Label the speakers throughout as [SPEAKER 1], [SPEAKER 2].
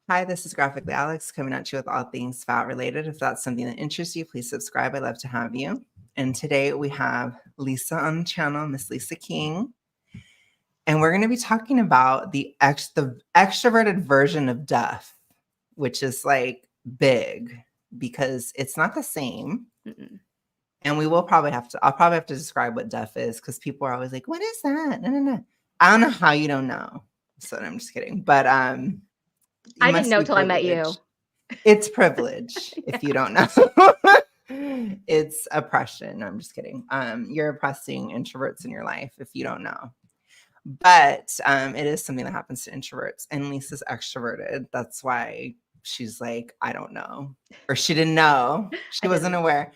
[SPEAKER 1] Hi, this is Graphically Alex coming at you with all things fat related. If that's something that interests you, please subscribe. I'd love to have you. And today we have Lisa on the channel, Miss Lisa King. And we're going to be talking about the extroverted version of Duff, which is like big because it's not the same.
[SPEAKER 2] Mm-mm.
[SPEAKER 1] And I'll probably have to describe what Duff is because people are always like, what is that? No. I don't know how you don't know. So I'm just kidding. But
[SPEAKER 2] I didn't know till I met you.
[SPEAKER 1] It's privilege if you don't know. It's oppression. No, I'm just kidding. You're oppressing introverts in your life if you don't know. But it is something that happens to introverts. And Lisa's extroverted. That's why she's like, I don't know. Or she didn't know. She wasn't aware.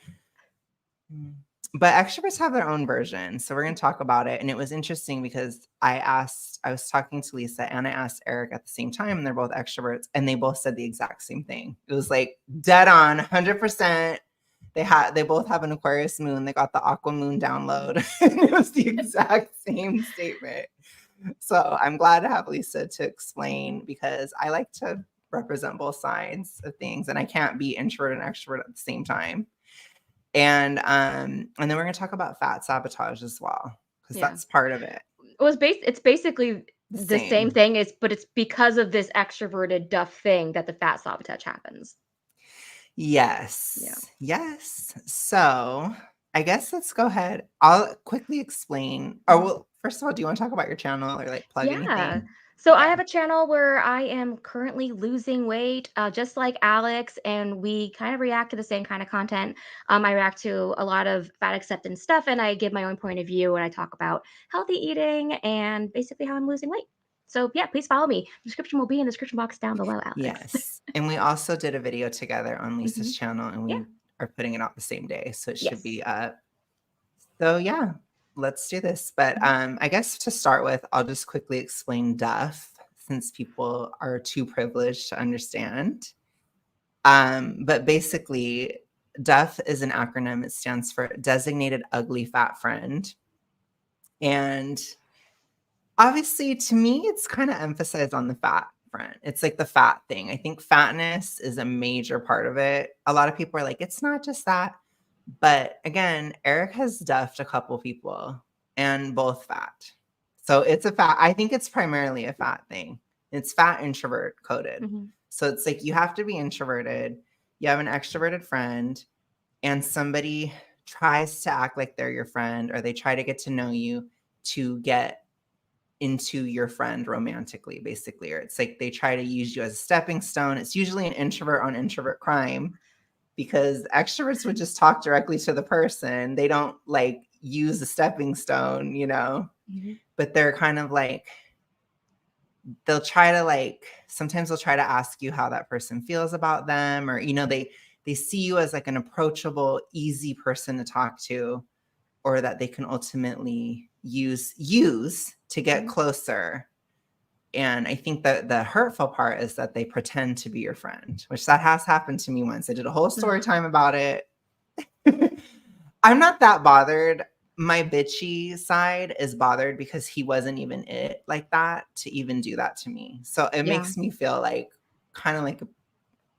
[SPEAKER 1] But extroverts have their own version. So we're going to talk about it. And it was interesting because I was talking to Lisa and I asked Eric at the same time, and they're both extroverts, and they both said the exact same thing. It was like dead on, 100%. They both have an Aquarius moon. They got the Aqua moon download. And it was the exact same statement. So I'm glad to have Lisa to explain because I like to represent both sides of things, and I can't be introvert and extrovert at the same time. And then we're going to talk about fat sabotage as well, because that's part of it.
[SPEAKER 2] It's basically the same thing, but it's because of this extroverted Duff thing that the fat sabotage happens.
[SPEAKER 1] Yes. Yeah. Yes. So I guess let's go ahead. I'll quickly explain. Well, first of all, do you want to talk about your channel or like plug anything?
[SPEAKER 2] So I have a channel where I am currently losing weight, just like Alex, and we kind of react to the same kind of content. I react to a lot of fat acceptance stuff, and I give my own point of view, and I talk about healthy eating and basically how I'm losing weight. So yeah, please follow me. The description will be in the description box down below, Alex.
[SPEAKER 1] Yes. And we also did a video together on Lisa's channel, and we are putting it out the same day. So it should be up. So yeah, let's do this. But I guess to start with, I'll just quickly explain Duff since people are too privileged to understand. But basically, Duff is an acronym. It stands for Designated Ugly Fat Friend. And obviously, to me, it's kind of emphasized on the fat front. It's like the fat thing. I think fatness is a major part of it. A lot of people are like, it's not just that. But again, Eric has duffed a couple people and both fat. So it's I think it's primarily a fat thing. It's fat introvert coded. So it's like you have to be introverted. You have an extroverted friend, and somebody tries to act like they're your friend, or they try to get to know you to get into your friend romantically, basically. Or it's like they try to use you as a stepping stone. It's usually an introvert on introvert crime, because extroverts would just talk directly to the person. They don't like use a stepping stone, but they're kind of like, they'll try to sometimes they'll try to ask you how that person feels about them, or, they see you as like an approachable, easy person to talk to, or that they can ultimately use to get closer. And I think that the hurtful part is that they pretend to be your friend, which that has happened to me once. I did a whole story time about it. I'm not that bothered. My bitchy side is bothered because he wasn't even it like that to even do that to me. So it makes me feel like kind of like a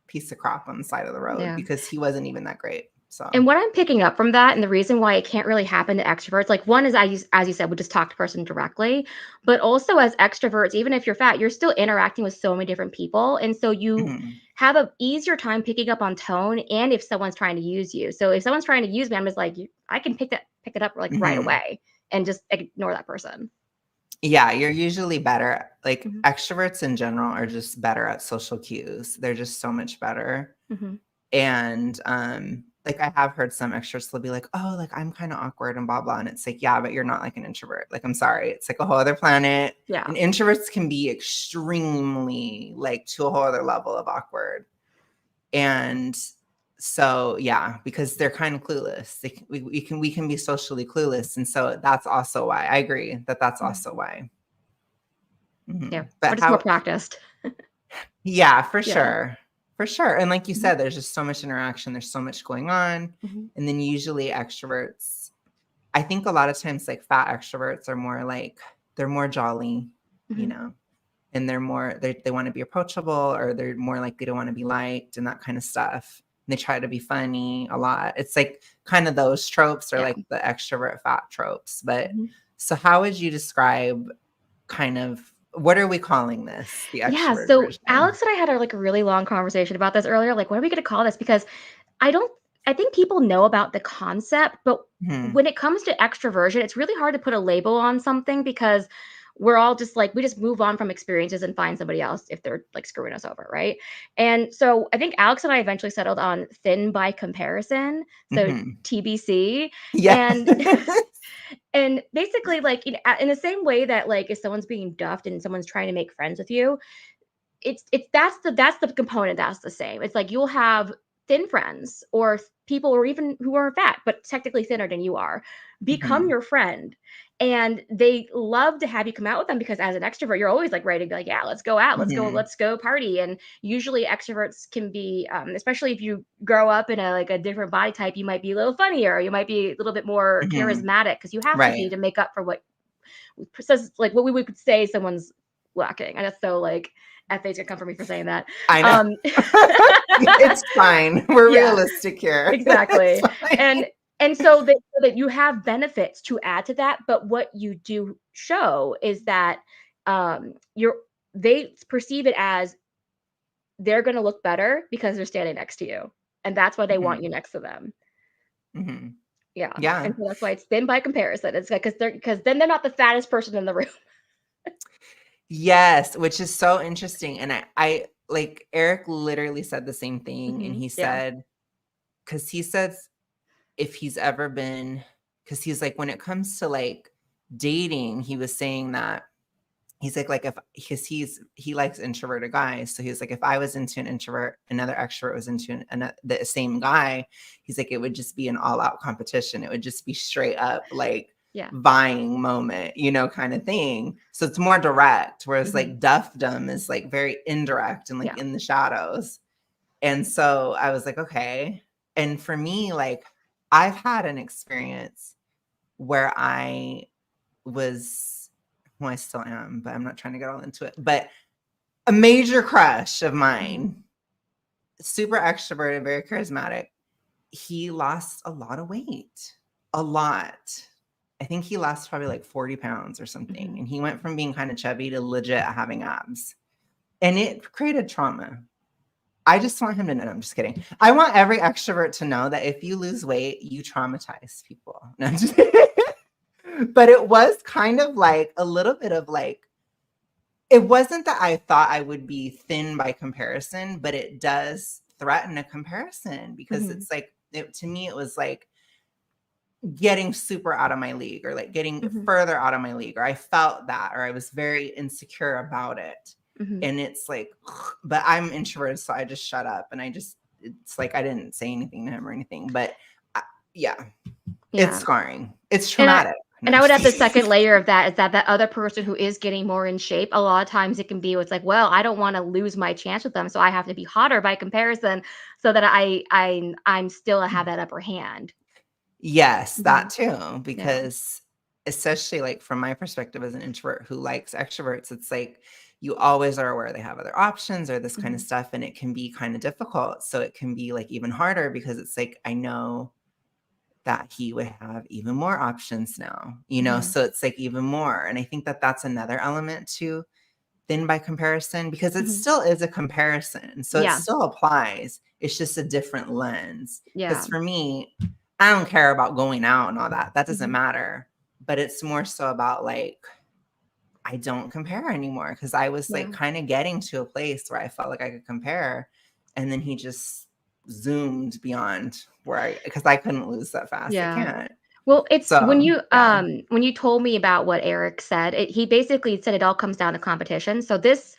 [SPEAKER 1] piece of crap on the side of the road because he wasn't even that great. So.
[SPEAKER 2] And what I'm picking up from that, and the reason why it can't really happen to extroverts, like one is, as you said, would just talk to the person directly, but also as extroverts, even if you're fat, you're still interacting with so many different people. And so you have an easier time picking up on tone and if someone's trying to use you. So if someone's trying to use me, I'm just like, I can pick it up like right away and just ignore that person.
[SPEAKER 1] Yeah, you're usually better. Like extroverts in general are just better at social cues. They're just so much better. And like I have heard some extroverts, they'll be like, oh, like I'm kind of awkward and blah, blah. And it's like, yeah, but you're not like an introvert. Like, I'm sorry. It's like a whole other planet.
[SPEAKER 2] Yeah.
[SPEAKER 1] And introverts can be extremely like to a whole other level of awkward. And so, yeah, because they're kind of clueless. We can be socially clueless. And so that's also why I agree that that's also why.
[SPEAKER 2] Yeah. But it's more practiced.
[SPEAKER 1] Yeah, for sure. For sure. And like you said, there's just so much interaction. There's so much going on. And then usually extroverts, I think a lot of times like fat extroverts are more like, they're more jolly, and they want to be approachable, or they're more likely to want to be liked and that kind of stuff. And they try to be funny a lot. It's like kind of those tropes are like the extrovert fat tropes. But so how would you describe kind of, what are we calling this? The extrovert
[SPEAKER 2] So
[SPEAKER 1] version?
[SPEAKER 2] Alex and I had a really long conversation about this earlier. Like, what are we going to call this? Because I think people know about the concept, but when it comes to extroversion, it's really hard to put a label on something because we're all just we just move on from experiences and find somebody else if they're screwing us over, right? And so I think Alex and I eventually settled on thin by comparison, so TBC.
[SPEAKER 1] Yeah.
[SPEAKER 2] And and basically, in the same way that if someone's being duffed and someone's trying to make friends with you, it's that's the component that's the same. It's like you'll have thin friends or people or even who are fat but technically thinner than you are become your friend, and they love to have you come out with them because as an extrovert you're always ready to be yeah, let's go out, let's go party. And usually extroverts can be especially if you grow up in a different body type, you might be a little funnier, you might be a little bit more charismatic because you have to be to make up for what what we would say someone's lacking. And that's so FA's gonna come for me for saying that.
[SPEAKER 1] I know. It's fine. We're realistic here.
[SPEAKER 2] Exactly. And so that you have benefits to add to that, but what you do show is that they perceive it as they're gonna look better because they're standing next to you. And that's why they want you next to them. Yeah. And so that's why it's thin by comparison. It's because then they're not the fattest person in the room.
[SPEAKER 1] Yes, which is so interesting. And I like Eric literally said the same thing. And he said, because he says if he's ever been, because he's when it comes to dating, he was saying that he's if, because he likes introverted guys. So he's if I was into an introvert, another extrovert was into the same guy, he's it would just be an all out competition. It would just be straight up vying moment, kind of thing. So it's more direct, whereas Duffdom is very indirect and in the shadows. And so I was okay. And for me, I've had an experience where I was, well, I still am, but I'm not trying to get all into it, but a major crush of mine, super extroverted, very charismatic. He lost a lot of weight, a lot. I think he lost probably 40 pounds or something. And he went from being kind of chubby to legit having abs. And it created trauma. I just want him to know. I'm just kidding. I want every extrovert to know that if you lose weight, you traumatize people. No, I'm just but it was kind of a little bit of it wasn't that I thought I would be thin by comparison, but it does threaten a comparison because it's to me, it was getting super out of my league or getting further out of my league, or I felt that, or I was very insecure about it. And it's but I'm introverted, so I just shut up and it's I didn't say anything to him or anything, but it's scarring. It's traumatic.
[SPEAKER 2] And I would add the second layer of that is that other person who is getting more in shape, a lot of times it can be it's well, I don't want to lose my chance with them, so I have to be hotter by comparison so that I'm still have that upper hand.
[SPEAKER 1] Yes, that too, because especially from my perspective as an introvert who likes extroverts, it's you always are aware they have other options or this kind of stuff, and it can be kind of difficult. So it can be even harder because it's I know that he would have even more options now, so it's even more. And I think that that's another element to thin by comparison, because it still is a comparison. So it still applies. It's just a different lens. Because for me, I don't care about going out and all that. That doesn't matter. But it's more so about I don't compare anymore, because I was kind of getting to a place where I felt I could compare. And then he just zoomed beyond because I couldn't lose that fast. I can't.
[SPEAKER 2] Well, it's when you told me about what Eric said, he basically said it all comes down to competition. So this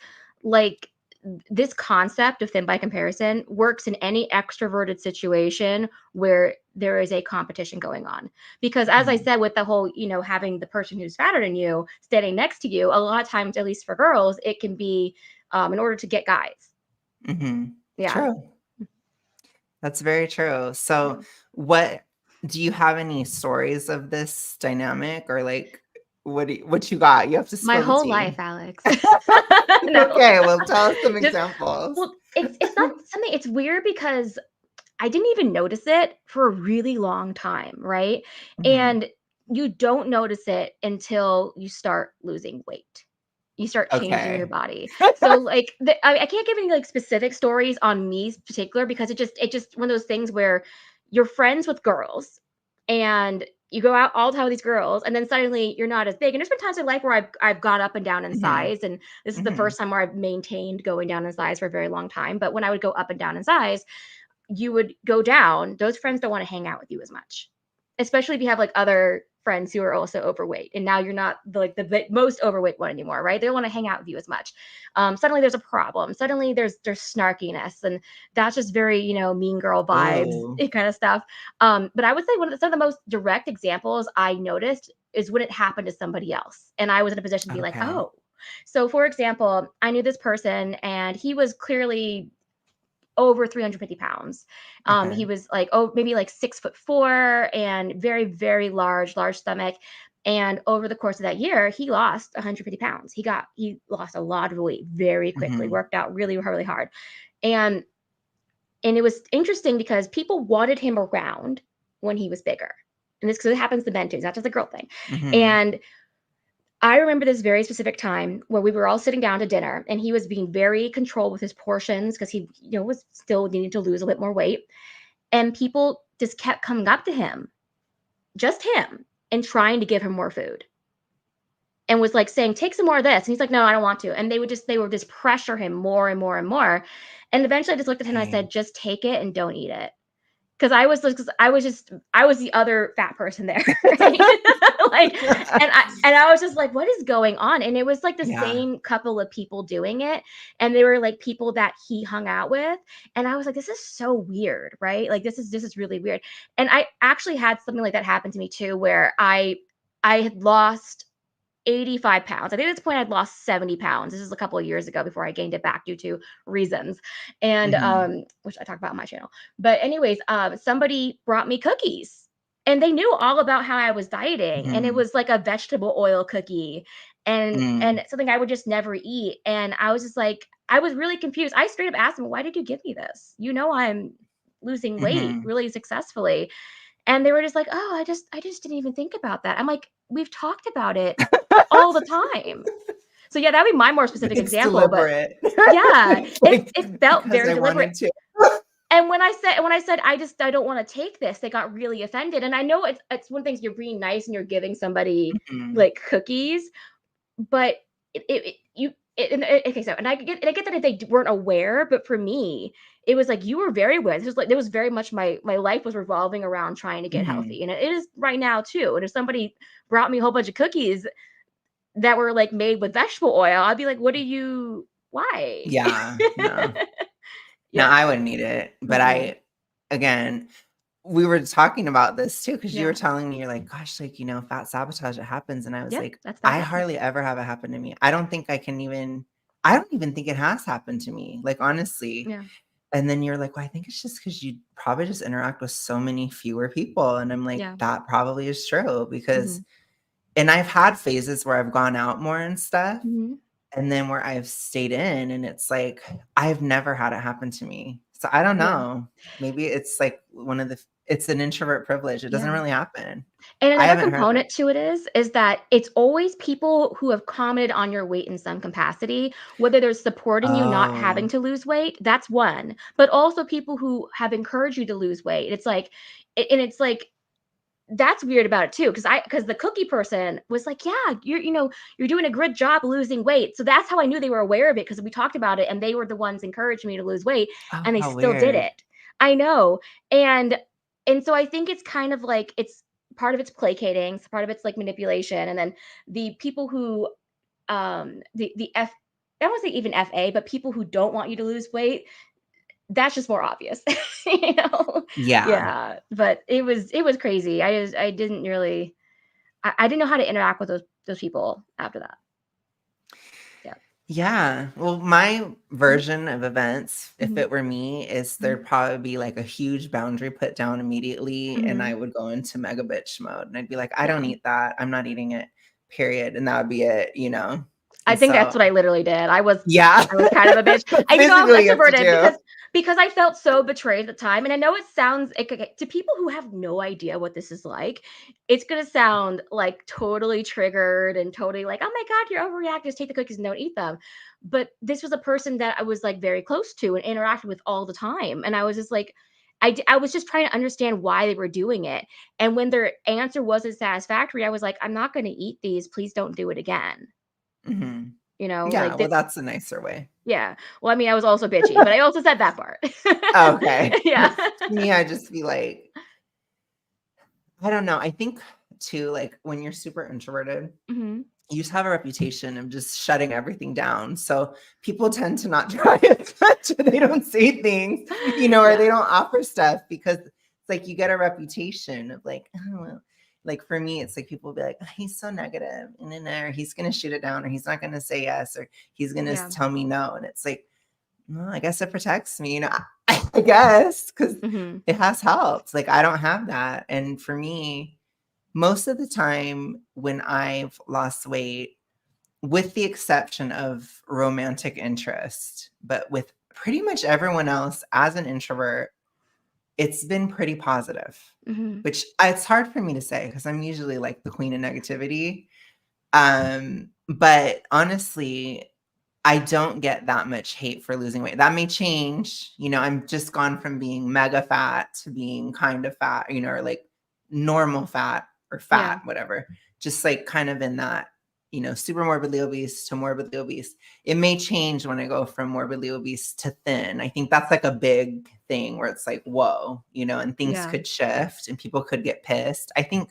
[SPEAKER 2] concept of thin by comparison works in any extroverted situation where there is a competition going on. Because as I said, with the whole, having the person who's fatter than you standing next to you, a lot of times, at least for girls, it can be in order to get guys.
[SPEAKER 1] True. That's very true. So what do you have any stories of this dynamic, or what you got? You have to
[SPEAKER 2] My
[SPEAKER 1] spill the
[SPEAKER 2] whole
[SPEAKER 1] tea.
[SPEAKER 2] life, Alex. No.
[SPEAKER 1] Okay, well, tell us some
[SPEAKER 2] Just
[SPEAKER 1] examples.
[SPEAKER 2] well, it's not something it's weird because I didn't even notice it for a really long time, right?
[SPEAKER 1] Mhm.
[SPEAKER 2] And you don't notice it until you start losing weight. You start changing your
[SPEAKER 1] Okay.
[SPEAKER 2] body. So, like, I can't give any like specific stories on me particular because it just one of those things where you're friends with girls and you go out all the time with these girls and then suddenly you're not as big. And there's been times in life where I've gone up and down in
[SPEAKER 1] Mhm.
[SPEAKER 2] size, and this is the
[SPEAKER 1] Mhm.
[SPEAKER 2] first time where I've maintained going down in size for a very long time. But when I would go up and down in size, you would go down, those friends don't want to hang out with you as much. Especially if you have like other friends who are also overweight, and now you're not the most overweight one anymore, right? They don't want to hang out with you as much. Suddenly there's a problem. Suddenly there's snarkiness, and that's just very mean girl vibes,
[SPEAKER 1] Ooh,
[SPEAKER 2] kind of stuff. But I would say some of the most direct examples I noticed is when it happened to somebody else, and I was in a position to be like,
[SPEAKER 1] okay.
[SPEAKER 2] oh. So, for example, I knew this person, and he was clearly over 350 pounds. He
[SPEAKER 1] Okay.
[SPEAKER 2] was like, oh, maybe like 6'4" and very, very large stomach. And over the course of that year, he lost 150 pounds. He lost a lot of weight very quickly,
[SPEAKER 1] Mhm.
[SPEAKER 2] worked out really, really hard. And and it was interesting because people wanted him around when he was bigger. And this because it happens to men too, it's not just a girl thing.
[SPEAKER 1] Mhm.
[SPEAKER 2] And I remember this very specific time where we were all sitting down to dinner and he was being very controlled with his portions because he, was still needing to lose a bit more weight. And people just kept coming up to him, just him, and trying to give him more food and was like saying, take some more of this. And he's like, no, I don't want to. And they would just pressure him more and more and more. And eventually I just looked at him and I
[SPEAKER 1] Dang.
[SPEAKER 2] said, just take it and don't eat it. Because I was the other fat person there, right? Like, and I was just like, "What is going on?" And it was like the
[SPEAKER 1] Yeah.
[SPEAKER 2] same couple of people doing it, and they were like people that he hung out with, and I was like, "This is so weird, right? Like, this is really weird." And I actually had something like that happen to me too, where I had lost 85 pounds. I think at this point I'd lost 70 pounds. This is a couple of years ago before I gained it back due to reasons. And
[SPEAKER 1] Mhm.
[SPEAKER 2] which I talk about on my channel. But anyways, somebody brought me cookies. And they knew all about how I was dieting. And it
[SPEAKER 1] Mhm.
[SPEAKER 2] was like a vegetable oil cookie and
[SPEAKER 1] Mm.
[SPEAKER 2] something I would just never eat. And I was just like, I was really confused. I straight up asked them, why did you give me this? You know I'm losing weight
[SPEAKER 1] Mhm.
[SPEAKER 2] really successfully. And they were just like, "Oh, I just didn't even think about that." I'm like, "We've talked about it all the time." So, yeah, that'd be my more specific
[SPEAKER 1] It's
[SPEAKER 2] example, but
[SPEAKER 1] deliberate.
[SPEAKER 2] yeah,
[SPEAKER 1] It's
[SPEAKER 2] it
[SPEAKER 1] like,
[SPEAKER 2] it felt
[SPEAKER 1] because
[SPEAKER 2] very
[SPEAKER 1] I
[SPEAKER 2] deliberate.
[SPEAKER 1] wanted to.
[SPEAKER 2] And when I said, "I don't wanna take this," they got really offended, and I know it's one thing you're being nice and you're giving somebody,
[SPEAKER 1] Mhm.
[SPEAKER 2] like, cookies, but okay, so and I get that if they weren't aware, but for me, it was like you were very aware. This was like it was very much my life was revolving around trying to get
[SPEAKER 1] Mhm.
[SPEAKER 2] healthy, and it is right now too. And if somebody brought me a whole bunch of cookies that were like made with vegetable oil, I'd be like, "What are you? Why?"
[SPEAKER 1] Yeah. No. No,
[SPEAKER 2] Yeah.
[SPEAKER 1] I wouldn't need it, but
[SPEAKER 2] Mhm.
[SPEAKER 1] again, we were talking about this too because you were
[SPEAKER 2] Yeah.
[SPEAKER 1] telling me, you're like, "Gosh, like, fat sabotage, it happens," and I was
[SPEAKER 2] Yep.
[SPEAKER 1] like,
[SPEAKER 2] That's
[SPEAKER 1] "I
[SPEAKER 2] sabotage.
[SPEAKER 1] hardly ever have it happen to me." I don't even think it has happened to me, like, honestly,
[SPEAKER 2] Yeah.
[SPEAKER 1] and then you're like, "Well, I think it's just because you probably just interact with so many fewer people," and I'm like,
[SPEAKER 2] Yeah.
[SPEAKER 1] "That probably is true," because
[SPEAKER 2] Mhm.
[SPEAKER 1] and I've had phases where I've gone out more and stuff,
[SPEAKER 2] Mhm.
[SPEAKER 1] and then where I've stayed in, and it's like, I've never had it happen to me. So I don't
[SPEAKER 2] Yeah.
[SPEAKER 1] know. Maybe it's like it's an introvert privilege. It doesn't
[SPEAKER 2] Yeah.
[SPEAKER 1] really happen.
[SPEAKER 2] And
[SPEAKER 1] I
[SPEAKER 2] another
[SPEAKER 1] haven't heard it.
[SPEAKER 2] component to it is that it's always people who have commented on your weight in some capacity, whether they're supporting you not having
[SPEAKER 1] Oh,
[SPEAKER 2] to lose weight, that's one, but also people who have encouraged you to lose weight. It's like that's weird about it too, because the cookie person was like, "Yeah, you're doing a good job losing weight." So that's how I knew they were aware of it because we talked about it and they were the ones encouraging me to lose weight,
[SPEAKER 1] oh,
[SPEAKER 2] and they
[SPEAKER 1] how
[SPEAKER 2] still did
[SPEAKER 1] weird.
[SPEAKER 2] it. I know. And so I think it's kind of like it's part of it's placating, so part of it's like manipulation, and then the people who the F I don't want to say even FA, but people who don't want you to lose weight, that's just more obvious. you know?
[SPEAKER 1] Yeah.
[SPEAKER 2] Yeah. But it was crazy. I didn't really I didn't know how to interact with those people after that. Yeah.
[SPEAKER 1] Yeah. Well, my
[SPEAKER 2] Mhm.
[SPEAKER 1] version of events, if
[SPEAKER 2] Mhm.
[SPEAKER 1] it were me, is
[SPEAKER 2] Mhm.
[SPEAKER 1] there'd probably be like a huge boundary put down immediately, and I
[SPEAKER 2] Mhm.
[SPEAKER 1] would go into mega bitch mode. And I'd be like, I don't
[SPEAKER 2] Yeah.
[SPEAKER 1] eat that. I'm not eating it. period, and that would be it, you know?
[SPEAKER 2] I
[SPEAKER 1] And
[SPEAKER 2] think that's
[SPEAKER 1] so
[SPEAKER 2] what I literally did.
[SPEAKER 1] yeah.
[SPEAKER 2] I was kind of a bitch.
[SPEAKER 1] That's
[SPEAKER 2] And, I
[SPEAKER 1] basically
[SPEAKER 2] was
[SPEAKER 1] what you have to
[SPEAKER 2] extroverted
[SPEAKER 1] do.
[SPEAKER 2] because I felt so betrayed at the time, and I know it sounds to people who have no idea what this is like, it's gonna sound, like, totally triggered and totally like, "Oh my god, you're overreacting, just take the cookies and don't eat them." But this was a person that I was, like, very close to and interacted with all the time, and I was just like I was just trying to understand why they were doing it, and when their answer wasn't satisfactory, I was like, "I'm not gonna eat these, please don't do it again."
[SPEAKER 1] Mhm. Yeah,
[SPEAKER 2] Like,
[SPEAKER 1] well, that's a nicer way.
[SPEAKER 2] yeah. Well, I mean, I was also bitchy, but I also said that part.
[SPEAKER 1] Okay.
[SPEAKER 2] Yeah.
[SPEAKER 1] To me, I just be like, I don't know, I think too, like, when you're super introverted,
[SPEAKER 2] Mhm.
[SPEAKER 1] you just have a reputation of just shutting everything down. So people tend to not try as much or they don't say things, or they
[SPEAKER 2] Yeah.
[SPEAKER 1] don't offer stuff because it's like you get a reputation of like, oh, well. Like for me, it's like people will be like, "Oh, he's so negative, and then or he's gonna shoot it down, or he's not gonna say yes, or he's gonna
[SPEAKER 2] Yeah.
[SPEAKER 1] tell me no." And it's like, well, I guess it protects me, I guess, because
[SPEAKER 2] Mhm.
[SPEAKER 1] it has helped. Like I don't have that. And for me, most of the time when I've lost weight, with the exception of romantic interest, but with pretty much everyone else as an introvert, it's been pretty positive,
[SPEAKER 2] Mhm.
[SPEAKER 1] which it's hard for me to say because I'm usually like the queen of negativity. But honestly, I don't get that much hate for losing weight. That may change. I'm just gone from being mega fat to being kind of fat, or like normal fat or
[SPEAKER 2] Yeah.
[SPEAKER 1] fat, whatever. Just like kind of in that, super morbidly obese to morbidly obese. It may change when I go from morbidly obese to thin. I think that's like a big thing where it's like, whoa, and things
[SPEAKER 2] Yeah.
[SPEAKER 1] could shift and people could get pissed. I think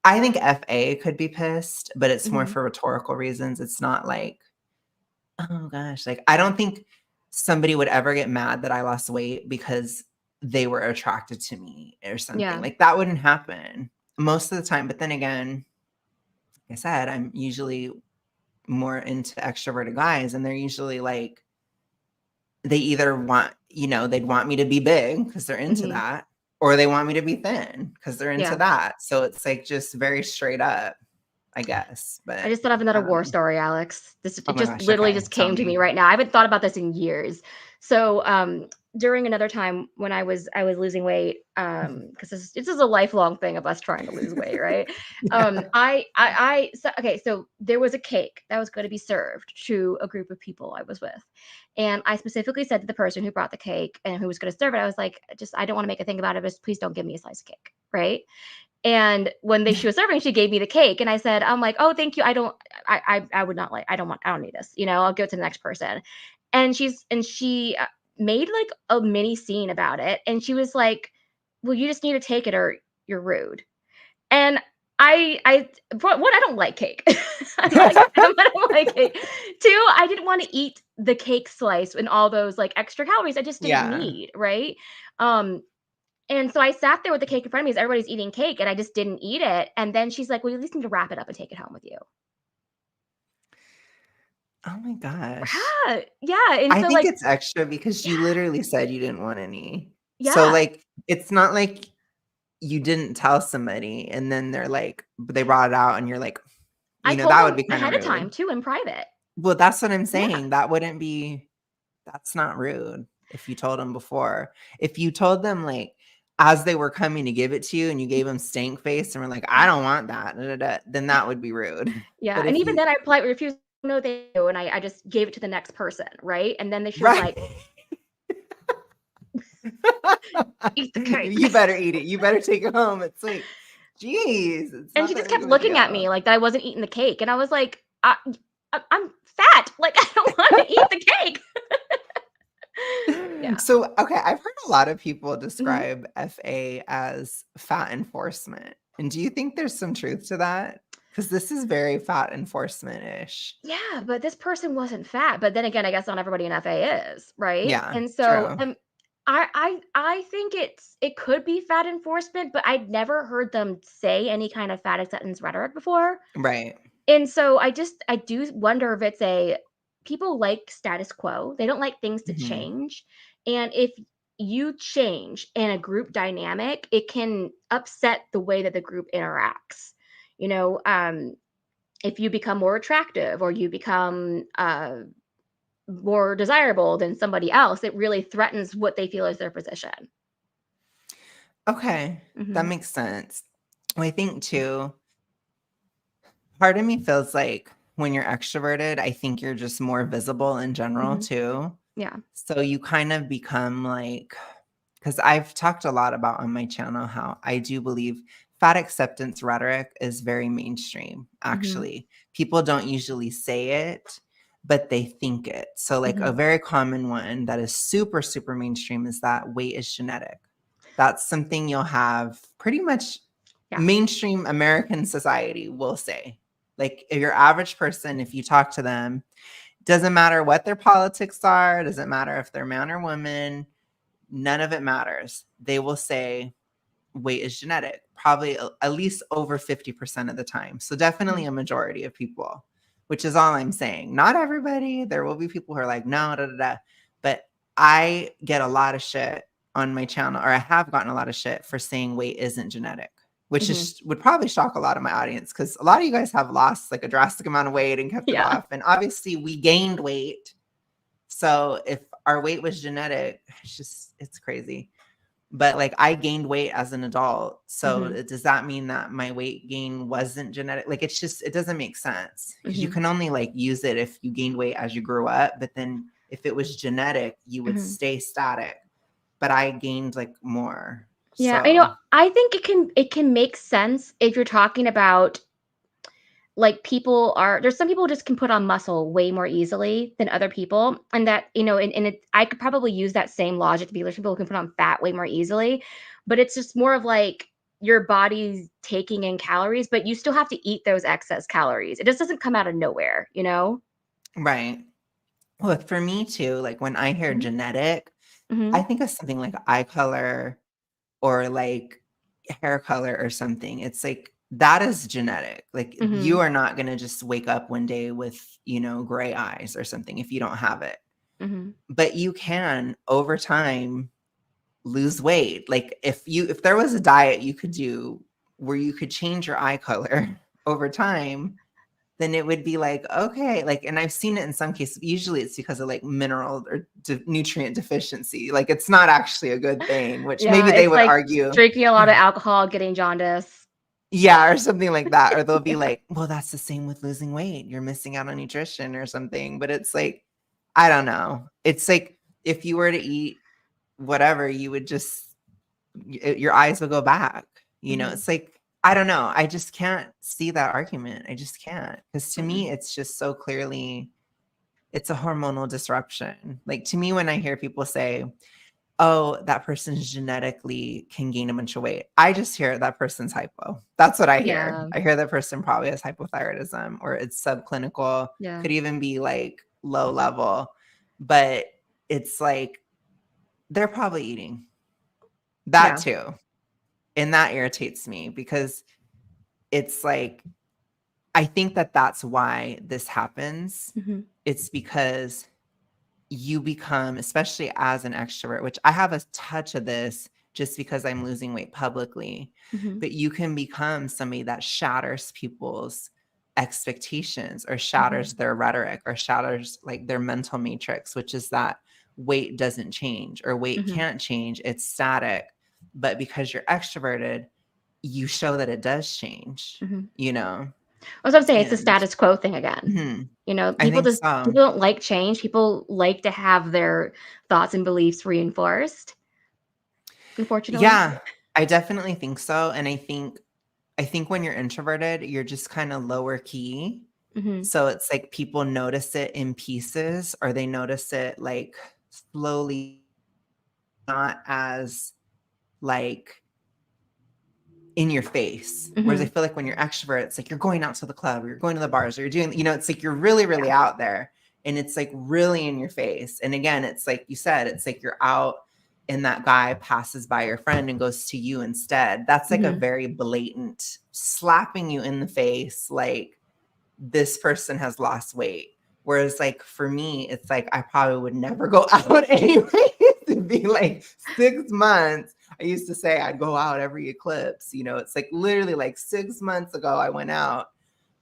[SPEAKER 1] FA could be pissed, but it's more
[SPEAKER 2] Mhm.
[SPEAKER 1] for rhetorical reasons. It's not like, oh gosh, like, I don't think somebody would ever get mad that I lost weight because they were attracted to me or something.
[SPEAKER 2] Yeah.
[SPEAKER 1] Like, that wouldn't happen most of the time, but then again, like I said, I'm usually more into extroverted guys, and they're usually like they either they'd want me to be big because 'cause they're into
[SPEAKER 2] Mhm.
[SPEAKER 1] that, or they want me to be thin because 'cause they're into
[SPEAKER 2] Yeah.
[SPEAKER 1] that. So it's, like, just very straight up, I guess,
[SPEAKER 2] I
[SPEAKER 1] but
[SPEAKER 2] just thought of
[SPEAKER 1] I
[SPEAKER 2] another
[SPEAKER 1] don't
[SPEAKER 2] war
[SPEAKER 1] know.
[SPEAKER 2] story, Alex.
[SPEAKER 1] Oh
[SPEAKER 2] It
[SPEAKER 1] my
[SPEAKER 2] just
[SPEAKER 1] gosh,
[SPEAKER 2] literally
[SPEAKER 1] okay,
[SPEAKER 2] just
[SPEAKER 1] tell
[SPEAKER 2] came to me
[SPEAKER 1] me.
[SPEAKER 2] right now. I haven't thought about this in years. So, during another time when I was losing weight, because this is a lifelong thing of us trying to lose weight, right?
[SPEAKER 1] Yeah.
[SPEAKER 2] So there was a cake that was going to be served to a group of people I was with, and I specifically said to the person who brought the cake and who was going to serve it, I was like, just I don't want to make a thing about it, but please don't give me a slice of cake, right? And when she was serving, she gave me the cake, and I'm like, "Oh, thank you. I would not like. I don't need this. I'll give it to the next person." And she made like a mini scene about it, and she was like, "Well, you just need to take it, or you're rude." And for one, I don't like cake. I don't like cake. Two, I didn't want to eat the cake slice and all those like extra calories. I just didn't
[SPEAKER 1] Yeah.
[SPEAKER 2] need, right? Um, and so I sat there with the cake in front of me as everybody's eating cake, and I just didn't eat it, and then she's like, "Well, you at least need to wrap it up and take it home with you."
[SPEAKER 1] Oh my gosh.
[SPEAKER 2] Yeah, and
[SPEAKER 1] I
[SPEAKER 2] so,
[SPEAKER 1] think
[SPEAKER 2] like
[SPEAKER 1] it's extra because
[SPEAKER 2] yeah,
[SPEAKER 1] you literally said you didn't want any. So,
[SPEAKER 2] yeah.
[SPEAKER 1] like, it's not like you didn't tell somebody and then they brought it out and you're like,
[SPEAKER 2] I told
[SPEAKER 1] that would
[SPEAKER 2] them
[SPEAKER 1] be kinda
[SPEAKER 2] ahead of time
[SPEAKER 1] rude.
[SPEAKER 2] too in private.
[SPEAKER 1] Well, that's what I'm
[SPEAKER 2] Yeah.
[SPEAKER 1] saying. That's not rude if you told them before. If you told them, like, as they were coming to give it to you and you gave them stank face and were like, "I don't want that, da, da, da," then that would be rude.
[SPEAKER 2] Yeah,
[SPEAKER 1] But
[SPEAKER 2] and
[SPEAKER 1] if
[SPEAKER 2] even
[SPEAKER 1] you
[SPEAKER 2] then I politely refused, "No, thank you," and I just gave it to the next person, right? And then she was
[SPEAKER 1] right.
[SPEAKER 2] like, "Eat the cake."
[SPEAKER 1] You better eat it. You better take it home. It's like, geez, it's
[SPEAKER 2] And
[SPEAKER 1] not
[SPEAKER 2] she
[SPEAKER 1] that
[SPEAKER 2] just
[SPEAKER 1] big
[SPEAKER 2] kept
[SPEAKER 1] of a
[SPEAKER 2] looking at me
[SPEAKER 1] deal.
[SPEAKER 2] like that I wasn't eating the cake, and I was like, I'm fat, like, I don't wanna eat the cake." Yeah.
[SPEAKER 1] So, okay, I've heard a lot of people
[SPEAKER 2] Mhm.
[SPEAKER 1] describe FA as fat enforcement. And do you think there's some truth to that? Because this is very fat enforcement-ish.
[SPEAKER 2] Yeah, but this person wasn't fat, but then again, I guess not everybody in FA is, right?
[SPEAKER 1] Yeah,
[SPEAKER 2] And so,
[SPEAKER 1] true.
[SPEAKER 2] I think it could be fat enforcement, but I'd never heard them say any kind of fat acceptance rhetoric before.
[SPEAKER 1] Right.
[SPEAKER 2] And so I do wonder if it's a people like status quo. They don't like things to
[SPEAKER 1] Mhm.
[SPEAKER 2] change. And if you change in a group dynamic, it can upset the way that the group interacts. You know, um if you become more attractive or you become more desirable than somebody else, it really threatens what they feel is their position.
[SPEAKER 1] Okay, that
[SPEAKER 2] Mm-hmm.
[SPEAKER 1] makes sense. Well, I think too, part of me feels like when you're extroverted, I think you're just more visible in general
[SPEAKER 2] Mm-hmm.
[SPEAKER 1] too.
[SPEAKER 2] Yeah.
[SPEAKER 1] So you kind of become like, because I've talked a lot about on my channel how I do believe fat acceptance rhetoric is very mainstream,
[SPEAKER 2] Mm-hmm.
[SPEAKER 1] actually. People don't usually say it, but they think it. So, like, a
[SPEAKER 2] Mm-hmm.
[SPEAKER 1] very common one that is super, super mainstream is that weight is genetic. That's something you'll have pretty much
[SPEAKER 2] Yeah.
[SPEAKER 1] mainstream American society will say. Like, if your average person, if you talk to them, doesn't matter what their politics are, doesn't matter if they're man or woman, none of it matters. They will say weight is genetic, probably at least over 50% of the time. So
[SPEAKER 2] Mm-hmm.
[SPEAKER 1] definitely a majority of people, which is all I'm saying. Not everybody. There will be people who are like, no, da, da, da. But I get a lot of shit on my channel, or I have gotten a lot of shit for saying weight isn't genetic, which
[SPEAKER 2] Mm-hmm.
[SPEAKER 1] would probably shock a lot of my audience because a lot of you guys have lost like a drastic amount of weight and kept it
[SPEAKER 2] Yeah.
[SPEAKER 1] off. And obviously we gained weight. So if our weight was genetic, it's crazy. But like I gained weight as an adult. So
[SPEAKER 2] Mm-hmm.
[SPEAKER 1] does that mean that my weight gain wasn't genetic? Like it doesn't make sense because you
[SPEAKER 2] Mm-hmm.
[SPEAKER 1] can only like use it if you gained weight as you grew up. But then if it was genetic, you would
[SPEAKER 2] Mm-hmm.
[SPEAKER 1] stay static. But I gained like more.
[SPEAKER 2] Yeah.
[SPEAKER 1] So
[SPEAKER 2] I think it can make sense if you're talking about like there's some people just can put on muscle way more easily than other people, and that I could probably use that same logic to be there's people who can put on fat way more easily, but it's just more of like your body's taking in calories, but you still have to eat those excess calories. It just doesn't come out of nowhere.
[SPEAKER 1] right. Well, for me too, like when I hear
[SPEAKER 2] Hmm.
[SPEAKER 1] genetic, I
[SPEAKER 2] Hmm.
[SPEAKER 1] think of something like eye color or like hair color or something. It's like that is genetic. Like you
[SPEAKER 2] Hmm.
[SPEAKER 1] are not going to just wake up one day with, gray eyes or something if you don't have it.
[SPEAKER 2] Hmm.
[SPEAKER 1] But you can over time lose weight. Like if there was a diet you could do where you could change your eye color over time, then it would be like, okay, like, and I've seen it in some cases. Usually it's because of like mineral or nutrient deficiency. Like it's not actually a good thing, which
[SPEAKER 2] Yeah,
[SPEAKER 1] maybe they
[SPEAKER 2] it's
[SPEAKER 1] would
[SPEAKER 2] like
[SPEAKER 1] argue.
[SPEAKER 2] drinking a lot of alcohol, getting jaundice.
[SPEAKER 1] Yeah, or something like that. Or they'll be
[SPEAKER 2] Yeah.
[SPEAKER 1] like, well, that's the same with losing weight. You're missing out on nutrition or something. But it's like, I don't know. It's like if you were to eat whatever, you would just, your eyes would go back.
[SPEAKER 2] Hmm.
[SPEAKER 1] It's like, I don't know. I just can't see that argument. I just can't. Because to
[SPEAKER 2] Hmm.
[SPEAKER 1] me, it's just so clearly, it's a hormonal disruption. Like to me, when I hear people say, oh, that person genetically can gain a bunch of weight, I just hear that person's hypo. That's what I hear.
[SPEAKER 2] Yeah.
[SPEAKER 1] I hear that person probably has hypothyroidism or it's subclinical,
[SPEAKER 2] Yeah.
[SPEAKER 1] could even be like low level. But it's like they're probably eating that
[SPEAKER 2] Yeah.
[SPEAKER 1] too. And that irritates me because it's like, I think that that's why this happens.
[SPEAKER 2] Hmm.
[SPEAKER 1] It's because you become, especially as an extrovert, which I have a touch of this just because I'm losing weight publicly,
[SPEAKER 2] Hmm.
[SPEAKER 1] but you can become somebody that shatters people's expectations or
[SPEAKER 2] Hmm.
[SPEAKER 1] shatters their rhetoric or shatters like their mental matrix, which is that weight doesn't change or weight
[SPEAKER 2] Hmm.
[SPEAKER 1] can't change. It's static. But because you're extroverted, you show that it does change,
[SPEAKER 2] Hmm.
[SPEAKER 1] you know?
[SPEAKER 2] That's what I'm saying. It's the
[SPEAKER 1] And
[SPEAKER 2] status quo thing again.
[SPEAKER 1] mhm, I
[SPEAKER 2] People
[SPEAKER 1] think
[SPEAKER 2] just
[SPEAKER 1] so.
[SPEAKER 2] people don't like change. People like to have their thoughts and beliefs reinforced, unfortunately.
[SPEAKER 1] Yeah, I definitely think so. And I think when you're introverted, you're just kind of lower key.
[SPEAKER 2] Hmm.
[SPEAKER 1] So it's like people notice it in pieces or they notice it like slowly, not as like in your face. Whereas I
[SPEAKER 2] Hmm.
[SPEAKER 1] feel like when you're extrovert, it's like you're going out to the club or you're going to the bars or you're doing, it's like you're really, really
[SPEAKER 2] Yeah.
[SPEAKER 1] out there and it's like really in your face. And again, it's like you said, it's like you're out and that guy passes by your friend and goes to you instead. That's like a
[SPEAKER 2] Hmm.
[SPEAKER 1] very blatant slapping you in the face, like this person has lost weight. Whereas like for me, it's like I probably would never go out anyway. To be like 6 months. I used to say I'd go out every eclipse. It's like literally like 6 months ago I went out.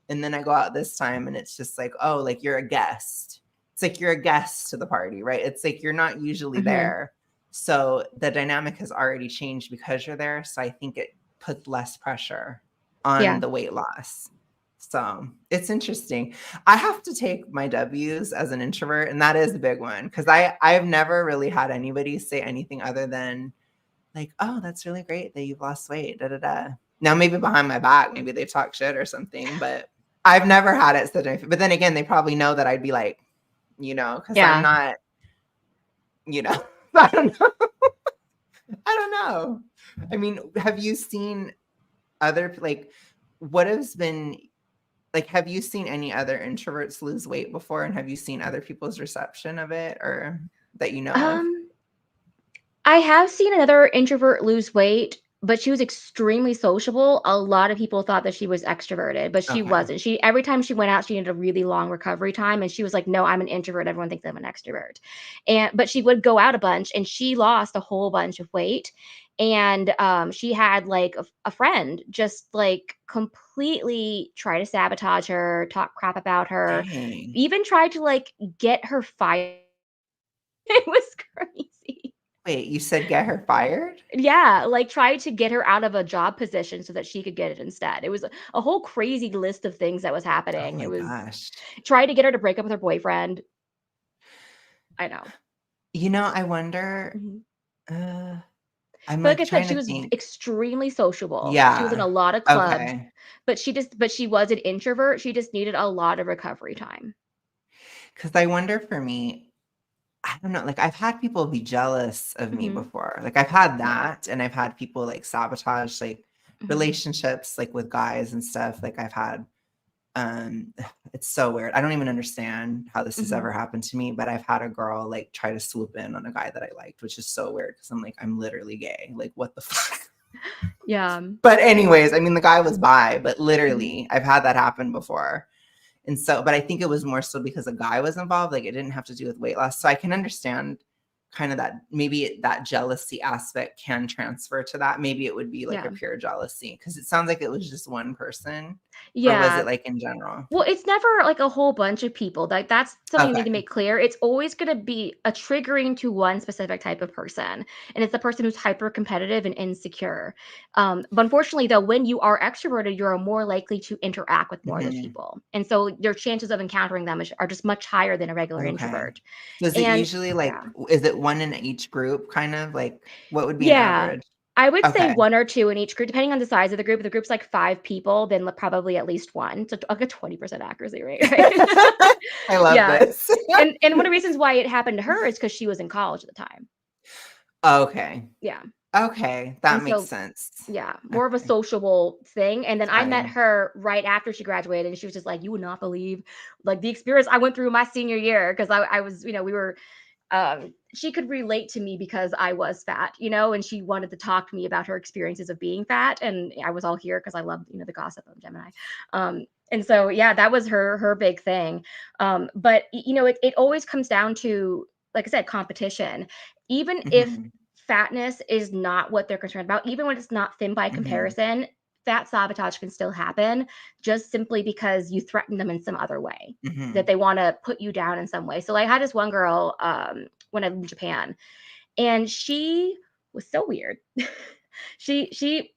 [SPEAKER 1] And then I go out this time and it's just like, oh, like you're a guest. It's like you're a guest to the party, right? It's like you're not usually
[SPEAKER 2] Mhm.
[SPEAKER 1] there. So the dynamic has already changed because you're there. So I think it puts less pressure on
[SPEAKER 2] Yeah.
[SPEAKER 1] the weight loss. So it's interesting. I have to take my W's as an introvert, and that is a big one because I've never really had anybody say anything other than like, "Oh, that's really great that you've lost weight." Da da da. Now maybe behind my back, maybe they talk shit or something, but I've never had it said. But then again, they probably know that I'd be like, because I'm
[SPEAKER 2] Yeah.
[SPEAKER 1] not, I don't know. I don't know. I mean, have you seen other like what has been like, have you seen any other introverts lose weight before, and have you seen other people's reception of it or that you know of?
[SPEAKER 2] Um, I have seen another introvert lose weight, but she was extremely sociable. A lot of people thought that she was extroverted, but she
[SPEAKER 1] Okay.
[SPEAKER 2] wasn't. She every time she went out, she needed a really long recovery time, and she was like, "No, I'm an introvert. Everyone thinks I'm an extrovert." And but she would go out a bunch, and she lost a whole bunch of weight. And she had like a friend just like completely try to sabotage her, talk crap about her,
[SPEAKER 1] Dang.
[SPEAKER 2] even tried to like get her fired. It was crazy.
[SPEAKER 1] Wait, you said get her fired?
[SPEAKER 2] Yeah, like, tried to get her out of a job position so that she could get it instead. It was a whole crazy list of things that was
[SPEAKER 1] Oh
[SPEAKER 2] happening. It
[SPEAKER 1] my
[SPEAKER 2] was
[SPEAKER 1] gosh.
[SPEAKER 2] tried to get her to break up with her boyfriend. I know.
[SPEAKER 1] I wonder,
[SPEAKER 2] Mhm.
[SPEAKER 1] uh, I'm,
[SPEAKER 2] But like
[SPEAKER 1] like,
[SPEAKER 2] I said,
[SPEAKER 1] trying
[SPEAKER 2] she
[SPEAKER 1] to
[SPEAKER 2] was
[SPEAKER 1] think.
[SPEAKER 2] extremely sociable. She was in
[SPEAKER 1] Yeah.
[SPEAKER 2] a lot of clubs,
[SPEAKER 1] Okay.
[SPEAKER 2] but she was an introvert. She just needed a lot of recovery time.
[SPEAKER 1] Because I wonder for me, I don't know, like, I've had people be jealous of me
[SPEAKER 2] Mhm.
[SPEAKER 1] before. Like, I've had
[SPEAKER 2] Yeah.
[SPEAKER 1] that, and I've had people, like, sabotage, like,
[SPEAKER 2] Mhm.
[SPEAKER 1] relationships, like, with guys and stuff. Like, I've had, um it's so weird. I don't even understand how this has
[SPEAKER 2] Mhm.
[SPEAKER 1] ever happened to me, but I've had a girl, like, try to swoop in on a guy that I liked, which is so weird because 'cause I'm like, "I'm literally gay. Like, what the fuck?"
[SPEAKER 2] Yeah.
[SPEAKER 1] But anyways, I mean, the guy was bi, but
[SPEAKER 2] Mhm.
[SPEAKER 1] literally, I've had that happen before. And so but I think it was more so because a guy was involved, like, it didn't have to do with weight loss. So I can understand kind of that maybe that jealousy aspect can transfer to that. Maybe it would be like a
[SPEAKER 2] Yeah.
[SPEAKER 1] pure jealousy because it sounds like it was just one person, or was it,
[SPEAKER 2] Yeah.
[SPEAKER 1] like, in general?
[SPEAKER 2] Well, it's never like a whole bunch of people. Like that's something you need to
[SPEAKER 1] Okay.
[SPEAKER 2] make clear. It's always going to be a triggering to one specific type of person, and it's the person who's hyper competitive and insecure. But unfortunately, though, when you are extroverted, you are more likely to interact with more of those
[SPEAKER 1] Mhm.
[SPEAKER 2] people, and so your chances of encountering them are just much higher than a regular
[SPEAKER 1] Okay.
[SPEAKER 2] introvert.
[SPEAKER 1] So is it
[SPEAKER 2] And
[SPEAKER 1] usually, like,
[SPEAKER 2] yeah,
[SPEAKER 1] is it one in each group kind of? Like, what would be an
[SPEAKER 2] yeah.
[SPEAKER 1] average?
[SPEAKER 2] I would say
[SPEAKER 1] Okay.
[SPEAKER 2] 1 or 2 in each group, depending on the size of the group. If the group's like 5 people, then probably at least 1. So like a 20% accuracy rate, right?
[SPEAKER 1] I love
[SPEAKER 2] Yeah.
[SPEAKER 1] this.
[SPEAKER 2] And one of the reasons why it happened to her is because she was in college at the time.
[SPEAKER 1] Okay.
[SPEAKER 2] Yeah.
[SPEAKER 1] Okay, that
[SPEAKER 2] And
[SPEAKER 1] makes
[SPEAKER 2] so
[SPEAKER 1] sense.
[SPEAKER 2] yeah, more of a
[SPEAKER 1] Okay,
[SPEAKER 2] sociable thing, and then I met
[SPEAKER 1] fine.
[SPEAKER 2] her right after she graduated, and she was just like, "You would not believe, like, the experience I went through my senior year because I was, we were she could relate to me because I was fat, and she wanted to talk to me about her experiences of being fat, and I was all here because I loved, the gossip of Gemini. And so yeah, that was her big thing. But it always comes down to, like I said, competition. Even if
[SPEAKER 1] Mhm,
[SPEAKER 2] fatness is not what they're concerned about, even when it's not thin by
[SPEAKER 1] mhm,
[SPEAKER 2] comparison, fat sabotage can still happen just simply because you threaten them in some other way, that
[SPEAKER 1] mhm.
[SPEAKER 2] they want to put you down in some way. So like, I had this one girl when I lived in Japan, and she was so weird.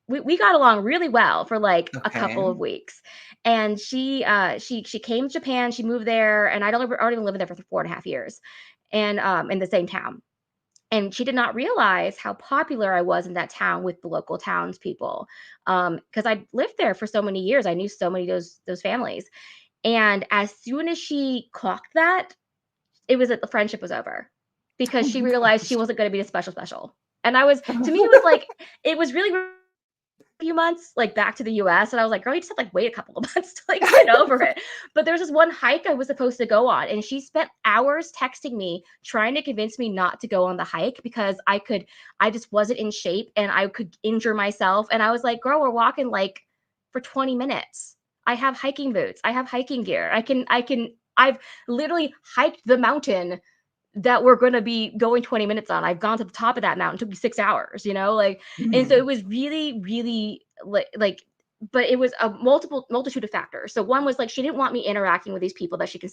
[SPEAKER 2] We got along really well for like a
[SPEAKER 1] Okay.
[SPEAKER 2] couple of weeks. And she came to Japan, she moved there, and I'd already been living there for 4.5 years, and in the same town. And she did not realize how popular I was in that town with the local townspeople. Because I lived there for so many years. I knew so many of those families. And as soon as she clocked that, it was that the friendship was over, because
[SPEAKER 1] Oh
[SPEAKER 2] she
[SPEAKER 1] my
[SPEAKER 2] realized she
[SPEAKER 1] gosh.
[SPEAKER 2] wasn't gonna be the special. And I was to me, it was like it was really a few months, like, back to the US, and I was like, "Girl, you just have to, like, wait a couple of months to, like, get over it." But there's this one hike I was supposed to go on, and she spent hours texting me, trying to convince me not to go on the hike because I just wasn't in shape and I could injure myself, and I was like, "Girl, we're walking, like, for 20 minutes. I have hiking boots. I have hiking gear. I've literally hiked the mountain that we're gonna be going 20 minutes on. I've gone to the top of that mountain, it took me 6 hours, like, and so it
[SPEAKER 1] Mhm.
[SPEAKER 2] was really, really like but it was a multitude of factors. So one was like, she didn't want me interacting with these people that she could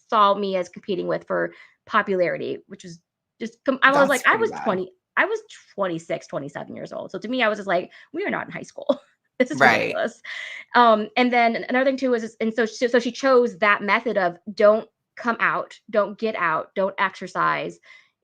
[SPEAKER 2] saw me as competing with for popularity, which was just, I was like,
[SPEAKER 1] That's pretty bad.
[SPEAKER 2] I was 26, 27 years old. So to me, I was just like, we are not in high school. This is
[SPEAKER 1] Right.
[SPEAKER 2] ridiculous. And then another thing too is, and so she chose that method of don't come out, don't get out, don't exercise.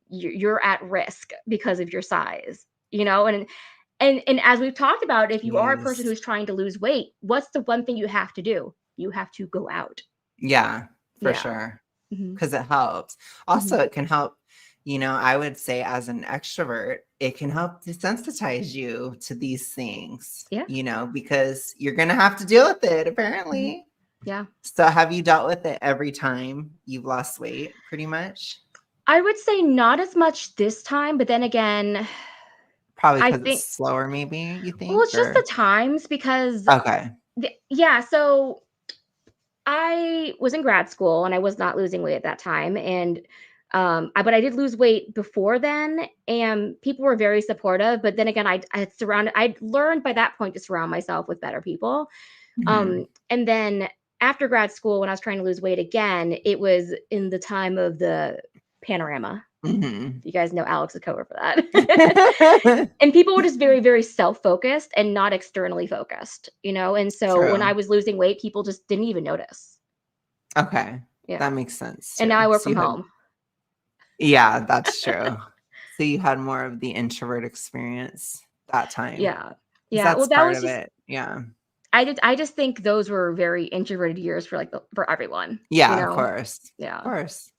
[SPEAKER 2] You're at risk because of your size, and as we've talked about, if you are a person
[SPEAKER 1] Jeez.
[SPEAKER 2] who's trying to lose weight, what's the one thing you have to do? You have to go out.
[SPEAKER 1] Yeah, for
[SPEAKER 2] Yeah.
[SPEAKER 1] sure.
[SPEAKER 2] Mhm.
[SPEAKER 1] Because it helps. Also,
[SPEAKER 2] Mhm.
[SPEAKER 1] it can help, I would say as an extrovert, it can help desensitize you to these things,
[SPEAKER 2] Yeah.
[SPEAKER 1] because you're going to have to deal with it,
[SPEAKER 2] Mhm.
[SPEAKER 1] apparently.
[SPEAKER 2] Yeah.
[SPEAKER 1] So have you dealt with it every time you've lost weight, pretty much?
[SPEAKER 2] I would say not as much this time, but then again,
[SPEAKER 1] Probably
[SPEAKER 2] I
[SPEAKER 1] because it's
[SPEAKER 2] think,
[SPEAKER 1] slower, maybe, you
[SPEAKER 2] well,
[SPEAKER 1] think?
[SPEAKER 2] it's just
[SPEAKER 1] Or
[SPEAKER 2] the times because,
[SPEAKER 1] okay.
[SPEAKER 2] yeah, so I was in grad school and I was not losing weight at that time. And but I did lose weight before then, and people were very supportive. But then again, I'd learned by that point to surround myself with better people.
[SPEAKER 1] Mhm.
[SPEAKER 2] And then after grad school, when I was trying to lose weight again, it was in the time of the panorama.
[SPEAKER 1] Mhm.
[SPEAKER 2] You guys know Alex is cover for that. And people were just very, very self-focused and not externally focused, And so when I
[SPEAKER 1] True.
[SPEAKER 2] was losing weight, people just didn't even notice.
[SPEAKER 1] Okay.
[SPEAKER 2] Yeah.
[SPEAKER 1] That makes sense
[SPEAKER 2] And
[SPEAKER 1] too.
[SPEAKER 2] now I work
[SPEAKER 1] So
[SPEAKER 2] from
[SPEAKER 1] you had
[SPEAKER 2] home.
[SPEAKER 1] Yeah, that's true. So you had more of the introvert experience that time,
[SPEAKER 2] Yeah.
[SPEAKER 1] 'cause
[SPEAKER 2] Yeah.
[SPEAKER 1] that's
[SPEAKER 2] Well, that
[SPEAKER 1] part
[SPEAKER 2] was
[SPEAKER 1] of
[SPEAKER 2] just
[SPEAKER 1] it. Yeah.
[SPEAKER 2] I just think those were very introverted years for for everyone,
[SPEAKER 1] Yeah, of course. Of
[SPEAKER 2] Yeah.
[SPEAKER 1] course.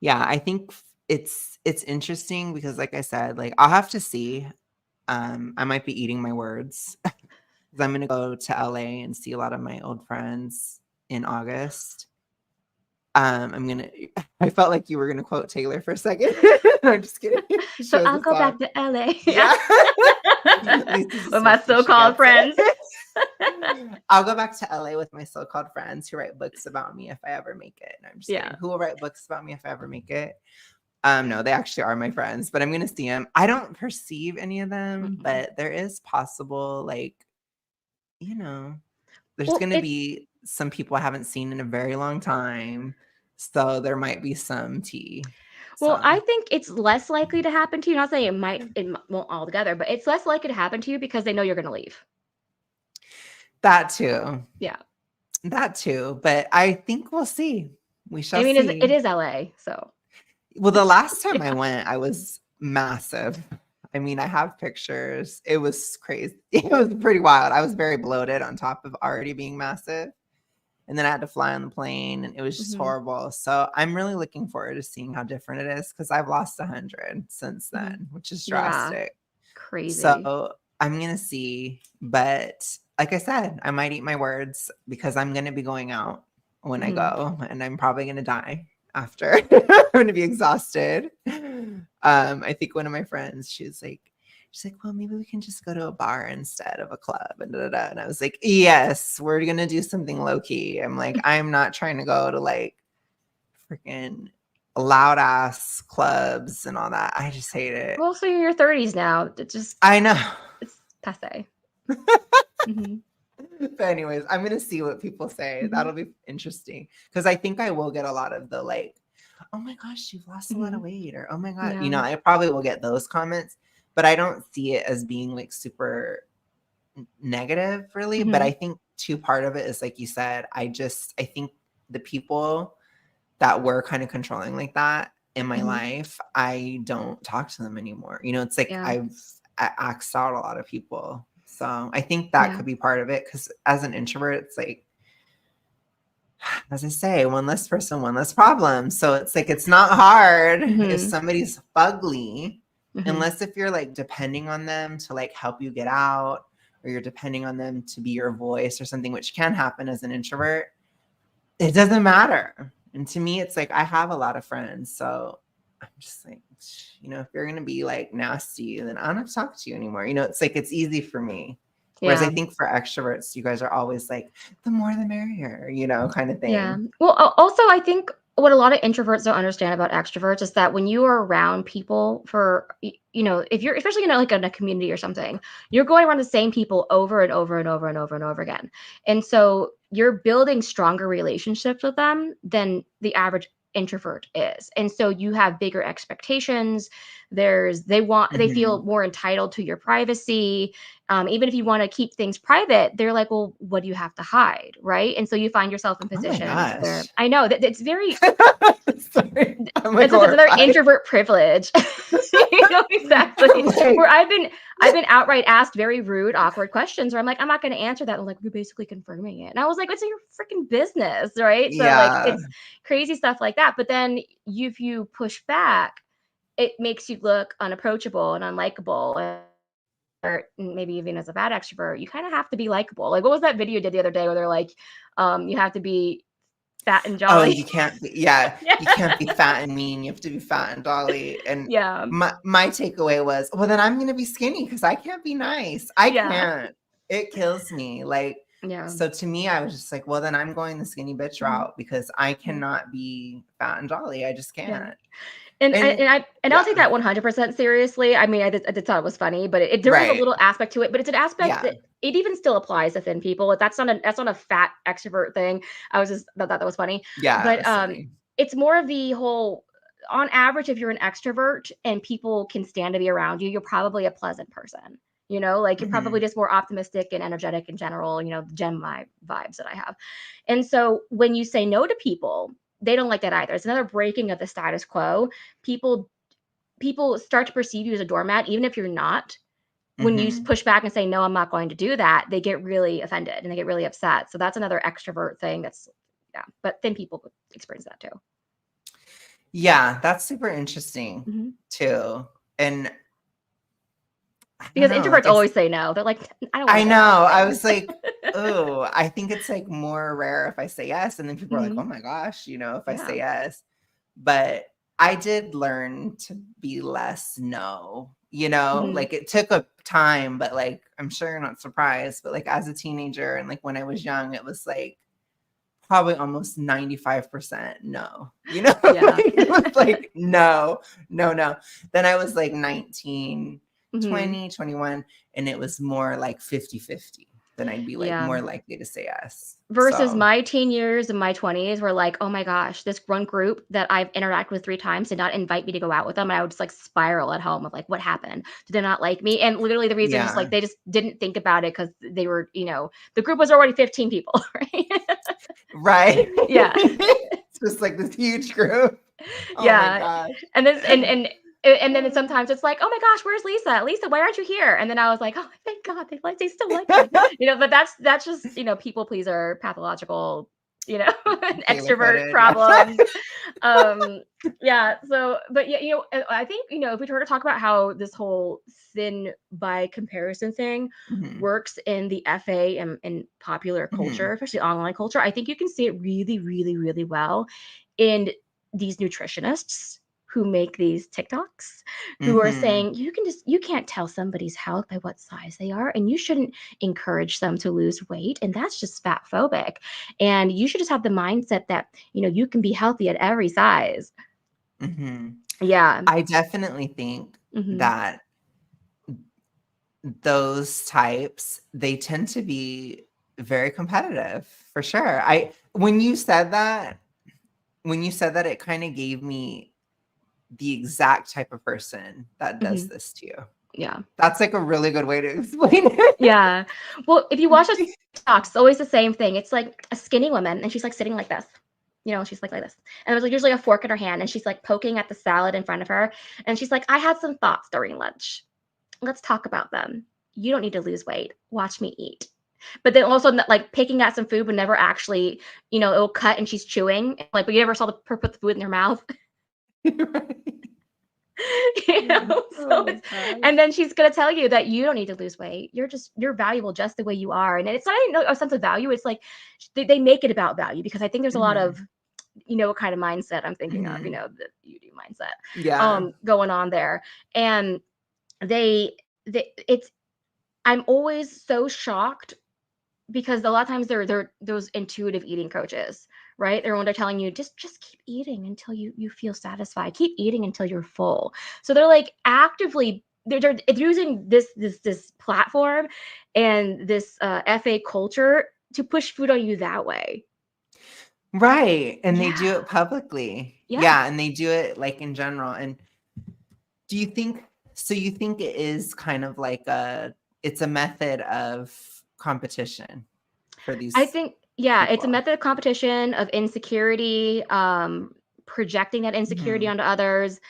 [SPEAKER 1] Yeah, I think it's interesting because like I said, like, I'll have to see. I might be eating my words 'cause I'm gonna go to LA and see a lot of my old friends in August. I'm gonna I felt like you were gonna quote Taylor for a second. I'm just kidding. She
[SPEAKER 2] So
[SPEAKER 1] has
[SPEAKER 2] I'll
[SPEAKER 1] a
[SPEAKER 2] go
[SPEAKER 1] song.
[SPEAKER 2] back to LA. Yeah.
[SPEAKER 1] Yeah. Lisa
[SPEAKER 2] With
[SPEAKER 1] just
[SPEAKER 2] my
[SPEAKER 1] hopefully she
[SPEAKER 2] so-called
[SPEAKER 1] gets it.
[SPEAKER 2] friends.
[SPEAKER 1] I'll go back to LA with my so-called friends who write books about me if I ever make it. No, I'm just
[SPEAKER 2] Yeah.
[SPEAKER 1] kidding. Who will write books about me if I ever make it? No, they actually are my friends, but I'm gonna see them. I don't perceive any of them,
[SPEAKER 2] Mhm.
[SPEAKER 1] but there is possible, like, you know, there's
[SPEAKER 2] Well,
[SPEAKER 1] gonna
[SPEAKER 2] it's
[SPEAKER 1] be some people I haven't seen in a very long time. So there might be some tea.
[SPEAKER 2] well,
[SPEAKER 1] So
[SPEAKER 2] I think it's less likely to happen to you. Not saying won't altogether, but it's less likely to happen to you because they know you're gonna leave.
[SPEAKER 1] that too.
[SPEAKER 2] Yeah.
[SPEAKER 1] That too. But I think we'll see. We
[SPEAKER 2] I
[SPEAKER 1] shall
[SPEAKER 2] mean, it
[SPEAKER 1] see.
[SPEAKER 2] is LA, so
[SPEAKER 1] Well, the last time I
[SPEAKER 2] yeah.
[SPEAKER 1] went, I was massive. I mean, I have pictures. It was crazy. It was pretty wild. I was very bloated on top of already being massive. And then I had to fly on the plane and it was just
[SPEAKER 2] Mhm.
[SPEAKER 1] horrible. So I'm really looking forward to seeing how different it is because I've lost 100 since
[SPEAKER 2] Mhm.
[SPEAKER 1] then, which is
[SPEAKER 2] Yeah.
[SPEAKER 1] drastic.
[SPEAKER 2] Crazy.
[SPEAKER 1] So I'm going to see. But like I said, I might eat my words because I'm going to be going out when I
[SPEAKER 2] Mhm.
[SPEAKER 1] go and I'm probably going to die after. I'm going to be exhausted. I think one of my friends, she's like, well, maybe we can just go to a bar instead of a club. And, da, da, da. And I was like, yes, we're going to do something low key. I'm like, I'm not trying to go to like freaking loud ass clubs and all that. I just hate it.
[SPEAKER 2] Well, so you're in your 30s now.
[SPEAKER 1] I know.
[SPEAKER 2] It's passe. Mhm.
[SPEAKER 1] But anyways, I'm going to see what people say.
[SPEAKER 2] Mhm.
[SPEAKER 1] That'll be interesting because I think I will get a lot of the like, oh my gosh, you've lost a lot of
[SPEAKER 2] Mhm.
[SPEAKER 1] weight, or oh my God,
[SPEAKER 2] Yeah.
[SPEAKER 1] I probably will get those comments, but I don't see it as being like super negative really. But I
[SPEAKER 2] Mhm.
[SPEAKER 1] think too, part of it is like you said, I think the people that were kind of controlling like that in my
[SPEAKER 2] Mhm.
[SPEAKER 1] life, I don't talk to them anymore. It's like
[SPEAKER 2] Yeah.
[SPEAKER 1] I've axed out a lot of people. So I think that
[SPEAKER 2] Yeah.
[SPEAKER 1] could be part of it because as an introvert, it's like, as I say, one less person, one less problem. So it's like it's not hard if
[SPEAKER 2] Mhm.
[SPEAKER 1] somebody's fugly,
[SPEAKER 2] Mhm.
[SPEAKER 1] unless if you're like depending on them to like help you get out, or you're depending on them to be your voice or something, which can happen as an introvert. It doesn't matter. And to me, it's like I have a lot of friends. So I'm just like, if you're gonna be like nasty, then I don't have to talk to you anymore. It's like it's easy for me. Whereas I
[SPEAKER 2] Yeah.
[SPEAKER 1] think for extroverts, you guys are always like, the more the merrier, kind of
[SPEAKER 2] Yeah.
[SPEAKER 1] thing.
[SPEAKER 2] Well, also, I think what a lot of introverts don't understand about extroverts is that when you are around people for, if you're especially like in a community or something, you're going around the same people over and over and over and over and over again. And so you're building stronger relationships with them than the average introvert is. And so you have bigger expectations. They feel more entitled to your privacy. Even if you want to keep things private, they're like, well, what do you have to hide? Right. And so you find yourself in
[SPEAKER 1] Oh my
[SPEAKER 2] positions where
[SPEAKER 1] gosh.
[SPEAKER 2] I know that it's very,
[SPEAKER 1] Sorry. I'm like
[SPEAKER 2] it's another
[SPEAKER 1] horrified.
[SPEAKER 2] introvert privilege. Exactly.
[SPEAKER 1] Like,
[SPEAKER 2] Where I've been outright asked very rude, awkward questions where I'm like, I'm not going to answer that. I'm like, you're basically confirming it. And I was like, it's your freaking business. Right. So like
[SPEAKER 1] yeah.
[SPEAKER 2] it's crazy stuff like that. But then if you push back, it makes you look unapproachable and unlikable. Or maybe even as a bad extrovert, you kind of have to be likable. Like, what was that video you did the other day where they're like, you have to be fat and
[SPEAKER 1] Oh,
[SPEAKER 2] jolly?
[SPEAKER 1] you can't be, yeah,
[SPEAKER 2] Yeah.
[SPEAKER 1] you can't be fat and mean. You have to be fat and dolly. And
[SPEAKER 2] Yeah.
[SPEAKER 1] my takeaway was, well, then I'm gonna be skinny because I can't be nice. I
[SPEAKER 2] Yeah.
[SPEAKER 1] can't. It kills me. Like,
[SPEAKER 2] Yeah.
[SPEAKER 1] so to me, I was just like, well, then I'm going the skinny bitch
[SPEAKER 2] Mhm.
[SPEAKER 1] route because I
[SPEAKER 2] Yeah.
[SPEAKER 1] cannot be fat and jolly. I just
[SPEAKER 2] Yeah.
[SPEAKER 1] can't.
[SPEAKER 2] And
[SPEAKER 1] And
[SPEAKER 2] I'll
[SPEAKER 1] yeah,
[SPEAKER 2] take that 100% seriously. I mean, I did thought it was funny, but there is a
[SPEAKER 1] right.
[SPEAKER 2] little aspect to it, but it's an aspect
[SPEAKER 1] Yeah.
[SPEAKER 2] that it even still applies to thin people. That's not a fat extrovert thing. I was just thought that was funny.
[SPEAKER 1] Yeah, it
[SPEAKER 2] But
[SPEAKER 1] was funny.
[SPEAKER 2] it's more of the whole on average, if you're an extrovert and people can stand to be around you, you're probably a pleasant person. Like you're probably
[SPEAKER 1] Mhm.
[SPEAKER 2] just more optimistic and energetic in general, the Gemini vibes that I have. And so when you say no to people, they don't like that either. It's another breaking of the status quo. People people start to perceive you as a doormat, even if you're not. When you
[SPEAKER 1] Mhm.
[SPEAKER 2] push back and say, no, I'm not going to do that, they get really offended and they get really upset. So that's another extrovert thing yeah, but thin people experience that too.
[SPEAKER 1] Yeah, that's super interesting
[SPEAKER 2] Hmm.
[SPEAKER 1] too. And I don't
[SPEAKER 2] Because
[SPEAKER 1] know,
[SPEAKER 2] introverts
[SPEAKER 1] like I
[SPEAKER 2] always say no. They're like, I don't want
[SPEAKER 1] I
[SPEAKER 2] to
[SPEAKER 1] know.
[SPEAKER 2] go out with
[SPEAKER 1] I
[SPEAKER 2] things.
[SPEAKER 1] was like, oh, I think it's like more rare if I say yes. And then people are like, oh
[SPEAKER 2] Hmm.
[SPEAKER 1] my gosh, if I
[SPEAKER 2] Yeah.
[SPEAKER 1] say yes. But I did learn to be less no,
[SPEAKER 2] Hmm.
[SPEAKER 1] like it took a time, but like I'm sure you're not surprised. But like as a teenager and like when I was young, it was like probably almost 95% no,
[SPEAKER 2] Yeah.
[SPEAKER 1] like it was like no, no, no. Then I was like 19,
[SPEAKER 2] Hmm.
[SPEAKER 1] 20, 21, and it was more like 50-50. Then I'd be like
[SPEAKER 2] Yeah.
[SPEAKER 1] more likely to say yes.
[SPEAKER 2] Versus
[SPEAKER 1] So
[SPEAKER 2] my teen years and my 20s were like, oh my gosh, this one group that I've interacted with 3 times did not invite me to go out with them. And I would just like spiral at home of like, what happened? Did they not like me? And literally the reason is just
[SPEAKER 1] yeah,
[SPEAKER 2] like they just didn't think about it because they were, the group was already 15 people, right?
[SPEAKER 1] right.
[SPEAKER 2] Yeah.
[SPEAKER 1] It's just like this huge group. Oh my
[SPEAKER 2] Yeah.
[SPEAKER 1] gosh.
[SPEAKER 2] And this and then sometimes it's like, oh my gosh, where's Lisa? Lisa, why aren't you here? And then I was like, oh, thank God, they still like me. But that's just people pleaser, pathological,
[SPEAKER 1] Taylor
[SPEAKER 2] extrovert
[SPEAKER 1] footed. Yeah.
[SPEAKER 2] problems. Yeah. So, but yeah, I think if we were to talk about how this whole thin by comparison thing
[SPEAKER 1] Mhm.
[SPEAKER 2] works in the FA and popular culture,
[SPEAKER 1] Mhm.
[SPEAKER 2] especially online culture, I think you can see it really, really, really well in these nutritionists who make these TikToks who are
[SPEAKER 1] Mhm.
[SPEAKER 2] saying you can't tell somebody's health by what size they are, and you shouldn't encourage them to lose weight, and that's just fat phobic. And you should just have the mindset that you can be healthy at every size.
[SPEAKER 1] Mhm.
[SPEAKER 2] Yeah.
[SPEAKER 1] I definitely think
[SPEAKER 2] Hmm.
[SPEAKER 1] that those types, they tend to be very competitive for sure. I when you said that, it kind of gave me the exact type of person that does
[SPEAKER 2] Hmm.
[SPEAKER 1] this to you.
[SPEAKER 2] Yeah.
[SPEAKER 1] That's like a really good way to explain it.
[SPEAKER 2] Yeah. Well, if you watch a TikTok, it's always the same thing. It's like a skinny woman, and she's like sitting like this. She's like this. And there's like usually a fork in her hand, and she's like poking at the salad in front of her. And she's like, I had some thoughts during lunch. Let's talk about them. You don't need to lose weight. Watch me eat. But then also like picking at some food, but never actually, it'll cut and she's chewing. Like, but you never saw her put the food in her mouth.
[SPEAKER 1] Right. Oh
[SPEAKER 2] So
[SPEAKER 1] my gosh.
[SPEAKER 2] and then she's gonna tell you that you don't need to lose weight. You're valuable just the way you are. And it's not even a sense of value. It's like they make it about value because I think there's a lot
[SPEAKER 1] Mhm.
[SPEAKER 2] of what kind of mindset I'm thinking of,
[SPEAKER 1] Mhm.
[SPEAKER 2] the you do mindset
[SPEAKER 1] Yeah.
[SPEAKER 2] going on there. And it's I'm always so shocked because a lot of times they're those intuitive eating coaches, right? They're when they're telling you just keep eating until you feel satisfied. Keep eating until you're full. So they're like actively they're using this platform and this FA culture to push food on you that way.
[SPEAKER 1] Right. And they do
[SPEAKER 2] Yeah.
[SPEAKER 1] it publicly.
[SPEAKER 2] Yeah.
[SPEAKER 1] Yeah. And they do it like in general. And do you think so? You think it is kind of like it's a method of competition for
[SPEAKER 2] I
[SPEAKER 1] these
[SPEAKER 2] think, yeah, it's a
[SPEAKER 1] people?
[SPEAKER 2] method of competition, of insecurity, projecting that insecurity
[SPEAKER 1] Mhm.
[SPEAKER 2] onto others.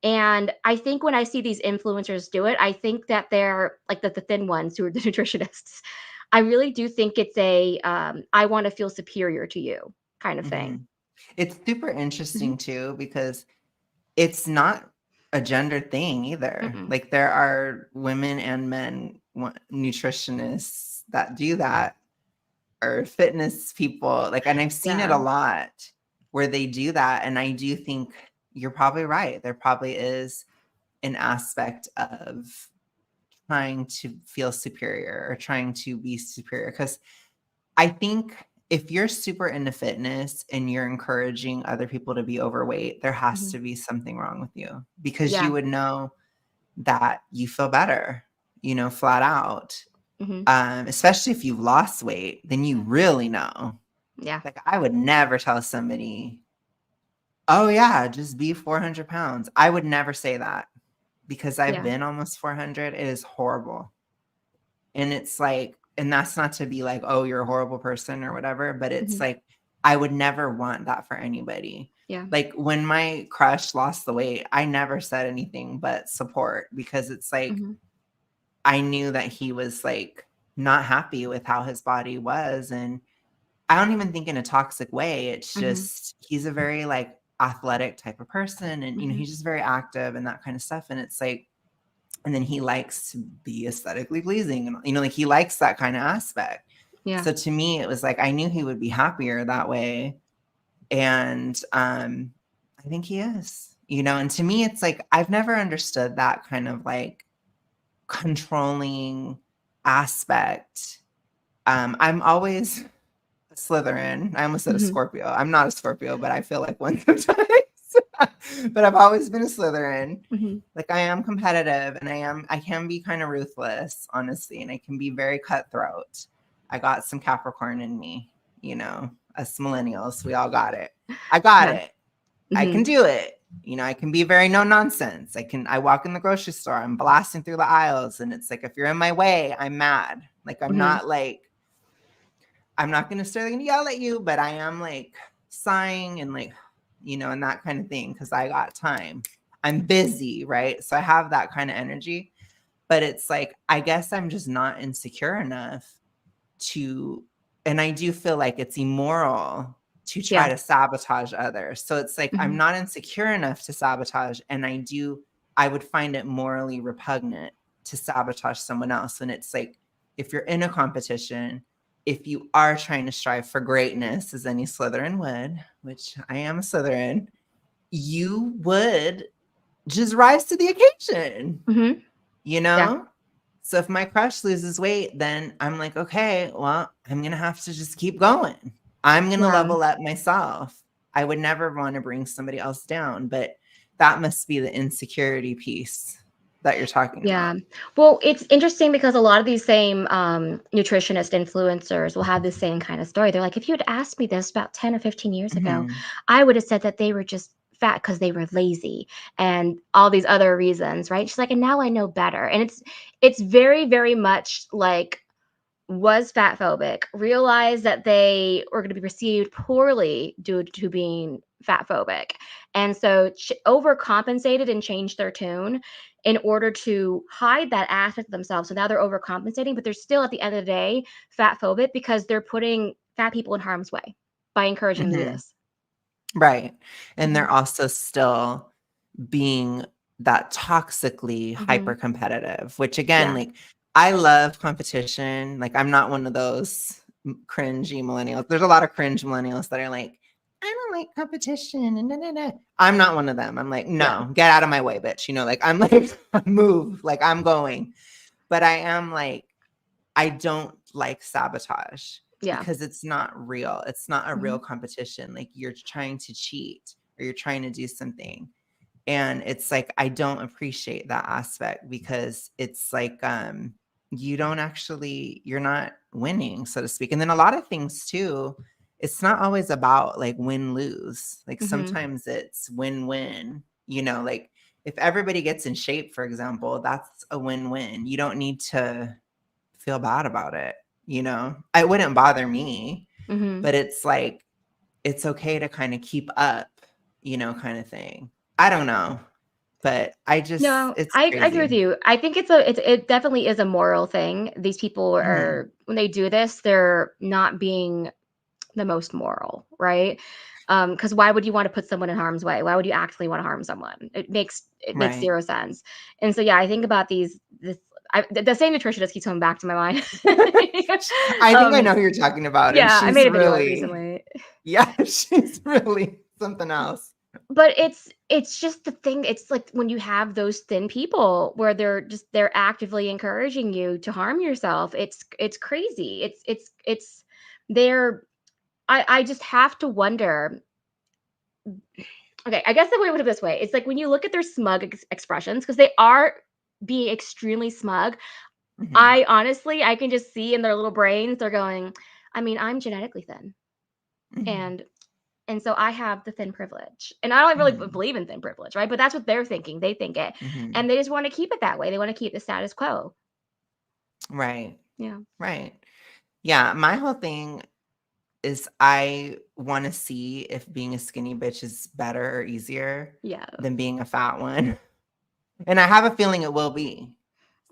[SPEAKER 2] And I think when I see these influencers do it, I think that they're like the thin ones who are the nutritionists. I really do think it's a I want to feel superior to you kind of thing.
[SPEAKER 1] Mhm. It's super
[SPEAKER 2] Mhm.
[SPEAKER 1] interesting too because it's not a gender thing either.
[SPEAKER 2] Mm-mm.
[SPEAKER 1] Like there are women and men nutritionists that do that or fitness people. Like, and I've seen it
[SPEAKER 2] Yeah.
[SPEAKER 1] a lot where they do that. And I do think you're probably right. There probably is an aspect of trying to feel superior or trying to be superior. Because I think if you're super into fitness and you're encouraging other people to be overweight, there has
[SPEAKER 2] Mhm.
[SPEAKER 1] to be something wrong with you because you
[SPEAKER 2] Yeah.
[SPEAKER 1] would know that you feel better, flat out.
[SPEAKER 2] Mhm.
[SPEAKER 1] Especially if you've lost weight, then you really know.
[SPEAKER 2] Yeah.
[SPEAKER 1] Like I would never tell somebody, oh yeah, just be 400 pounds. I would never say that because I've
[SPEAKER 2] Yeah.
[SPEAKER 1] been almost 400. It is horrible. And it's like, and that's not to be like, oh, you're a horrible person or whatever, but it's
[SPEAKER 2] Mhm.
[SPEAKER 1] like, I would never want that for anybody.
[SPEAKER 2] Yeah.
[SPEAKER 1] Like when my crush lost the weight, I never said anything but support because it's like,
[SPEAKER 2] Mhm.
[SPEAKER 1] I knew that he was like not happy with how his body was. And I don't even think in a toxic way. It's
[SPEAKER 2] Mhm.
[SPEAKER 1] just, he's a very like athletic type of person. And,
[SPEAKER 2] Mhm.
[SPEAKER 1] he's just very active and that kind of stuff. And it's like, and then he likes to be aesthetically pleasing and like he likes that kind of aspect.
[SPEAKER 2] Yeah.
[SPEAKER 1] So to me it was like I knew he would be happier that way. And I think he is, and to me it's like I've never understood that kind of like controlling aspect. I'm always a Slytherin. I almost said a
[SPEAKER 2] Mhm.
[SPEAKER 1] Scorpio. I'm not a Scorpio, but I feel like one sometimes. But I've always been a Slytherin.
[SPEAKER 2] Mhm.
[SPEAKER 1] Like I am competitive and I can be kind of ruthless, honestly, and I can be very cutthroat. I got some Capricorn in me, us millennials, we all got it. I got
[SPEAKER 2] Yeah.
[SPEAKER 1] it. I can
[SPEAKER 2] Mhm.
[SPEAKER 1] do it. I can be very no nonsense. I walk in the grocery store, I'm blasting through the aisles and it's like if you're in my way, I'm mad. Like
[SPEAKER 2] Mhm.
[SPEAKER 1] I'm not going to start going to yell at you, but I am like sighing and like, and that kind of thing because I got time. I'm busy, right? So I have that kind of energy, but it's like, I guess I'm just not insecure enough to, and I do feel like it's immoral to try
[SPEAKER 2] Yeah.
[SPEAKER 1] to sabotage others. So it's like, I'm
[SPEAKER 2] Mhm.
[SPEAKER 1] not insecure enough to sabotage. And I would find it morally repugnant to sabotage someone else. And it's like, if you're in a competition, if you are trying to strive for greatness, as any Slytherin would, which I am a Slytherin, you would just rise to the occasion,
[SPEAKER 2] Mhm.
[SPEAKER 1] you
[SPEAKER 2] Yeah.
[SPEAKER 1] know? So if my crush loses weight, then I'm like, okay, well, I'm going to have to just keep going. I'm going to
[SPEAKER 2] Yeah.
[SPEAKER 1] level up myself. I would never want to bring somebody else down, but that must be the insecurity piece that you're talking
[SPEAKER 2] Yeah.
[SPEAKER 1] about.
[SPEAKER 2] Well, it's interesting because a lot of these same nutritionist influencers will have the same kind of story. They're like, if you had asked me this about 10 or 15 years ago,
[SPEAKER 1] Mhm.
[SPEAKER 2] I would have said that they were just fat because they were lazy and all these other reasons, right? She's like, and now I know better. And it's very, very much like was fat phobic, realized that they were going to be received poorly due to being fat phobic. And so overcompensated and changed their tune in order to hide that aspect of themselves. So now they're overcompensating, but they're still at the end of the day fat phobic because they're putting fat people in harm's way by encouraging them to do
[SPEAKER 1] Mhm.
[SPEAKER 2] this.
[SPEAKER 1] Right. And
[SPEAKER 2] Hmm.
[SPEAKER 1] they're also still being that toxically hyper
[SPEAKER 2] Hmm.
[SPEAKER 1] competitive, which again,
[SPEAKER 2] Yeah.
[SPEAKER 1] like I love competition. Like I'm not one of those cringy millennials. There's a lot of cringe millennials that are like, I don't like competition. And I'm not one of them. I'm like,
[SPEAKER 2] Yeah.
[SPEAKER 1] no, get out of my way, bitch. Like I'm like, move, like I'm going. But I am like, I don't like sabotage.
[SPEAKER 2] Yeah.
[SPEAKER 1] because it's not real. It's not a real
[SPEAKER 2] Mhm.
[SPEAKER 1] competition. Like you're trying to cheat or you're trying to do something. And it's like, I don't appreciate that aspect because it's like, you're not winning, so to speak. And then a lot of things too, it's not always about like win-lose. Like
[SPEAKER 2] Mhm.
[SPEAKER 1] sometimes it's win-win, like if everybody gets in shape, for example, that's a win-win. You don't need to feel bad about it. It wouldn't bother me,
[SPEAKER 2] Mhm.
[SPEAKER 1] but it's like, it's okay to kind of keep up, kind of thing. I don't know. But
[SPEAKER 2] No,
[SPEAKER 1] it's
[SPEAKER 2] I agree with
[SPEAKER 1] crazy.
[SPEAKER 2] you. I think it definitely is a moral thing. These people
[SPEAKER 1] Mhm.
[SPEAKER 2] are when they do this, they're not being the most moral, right? Because why would you want to put someone in harm's way? Why would you actually want to harm someone? It makes
[SPEAKER 1] Right.
[SPEAKER 2] 0 sense. And so, yeah, I think about the same nutritionist keeps coming back to my mind.
[SPEAKER 1] I think I
[SPEAKER 2] Um,
[SPEAKER 1] know who you're talking about, and
[SPEAKER 2] yeah, I
[SPEAKER 1] she's
[SPEAKER 2] made a video on it
[SPEAKER 1] really
[SPEAKER 2] recently.
[SPEAKER 1] yeah, she's really something else.
[SPEAKER 2] But it's just the thing, it's like when you have those thin people where they're actively encouraging you to harm yourself, it's crazy. It's they're I just have to wonder. Okay, I guess the way to put it this way, it's like when you look at their smug expressions, because they are being extremely smug.
[SPEAKER 1] Mhm.
[SPEAKER 2] I can just see in their little brains, they're going, I mean, I'm genetically thin,
[SPEAKER 1] Mhm.
[SPEAKER 2] and so I have the thin privilege. And I don't really
[SPEAKER 1] Mhm.
[SPEAKER 2] believe in thin privilege, right? But that's what they're thinking. They think it.
[SPEAKER 1] Mhm.
[SPEAKER 2] And they just want to keep it that way. They want to keep the status quo.
[SPEAKER 1] Right.
[SPEAKER 2] Yeah.
[SPEAKER 1] Right. Yeah, my whole thing is I wanna see if being a skinny bitch is better or easier
[SPEAKER 2] Yeah.
[SPEAKER 1] than being a fat one, and I have a feeling it will be.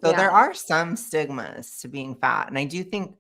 [SPEAKER 1] So there
[SPEAKER 2] Yeah.
[SPEAKER 1] are some stigmas to being fat, and I do think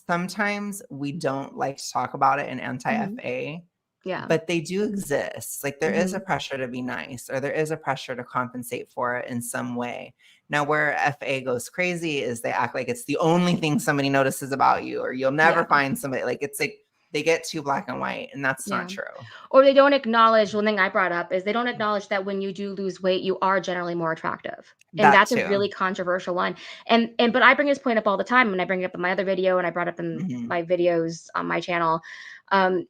[SPEAKER 1] sometimes we don't like to talk about it in
[SPEAKER 2] Mhm.
[SPEAKER 1] anti-FA,
[SPEAKER 2] Yeah.
[SPEAKER 1] but they do exist. Like there is a
[SPEAKER 2] Mhm.
[SPEAKER 1] pressure to be nice, or there is a pressure to compensate for it in some way. Now, where FA goes crazy is they act like it's the only thing somebody notices about you, or you'll never
[SPEAKER 2] Yeah.
[SPEAKER 1] find somebody. Like it's like they get too black and white, and that's not
[SPEAKER 2] Yeah.
[SPEAKER 1] true.
[SPEAKER 2] Or they don't acknowledge one thing I brought up is they don't acknowledge that when you do lose weight, you are generally more attractive. And
[SPEAKER 1] That
[SPEAKER 2] that's a
[SPEAKER 1] too.
[SPEAKER 2] really controversial one. And but I bring this point up all the time, and I bring it up in my other video, and I brought up in
[SPEAKER 1] Hmm.
[SPEAKER 2] my videos on my channel. Um,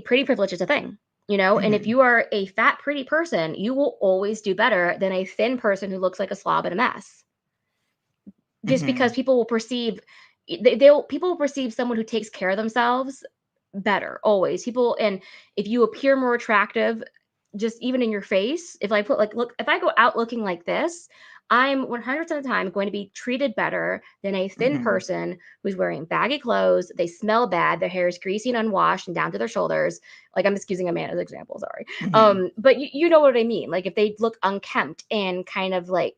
[SPEAKER 2] pretty privilege is a thing, and if
[SPEAKER 1] Hmm.
[SPEAKER 2] you are a fat, pretty person, you will always do better than a thin person who looks like a slob and a mess. Just because
[SPEAKER 1] Hmm.
[SPEAKER 2] people will perceive they'll people will perceive someone who takes care of themselves better always. People and if you appear more attractive, just even in your face, if I put like look, if I go out looking like this, I'm 100% of the time going to be treated better than a thin
[SPEAKER 1] Hmm.
[SPEAKER 2] person who's wearing baggy clothes, they smell bad, their hair is greasy and unwashed and down to their shoulders. Like I'm just using a man as an example, sorry.
[SPEAKER 1] Hmm.
[SPEAKER 2] But you know what I mean. Like if they look unkempt and kind of like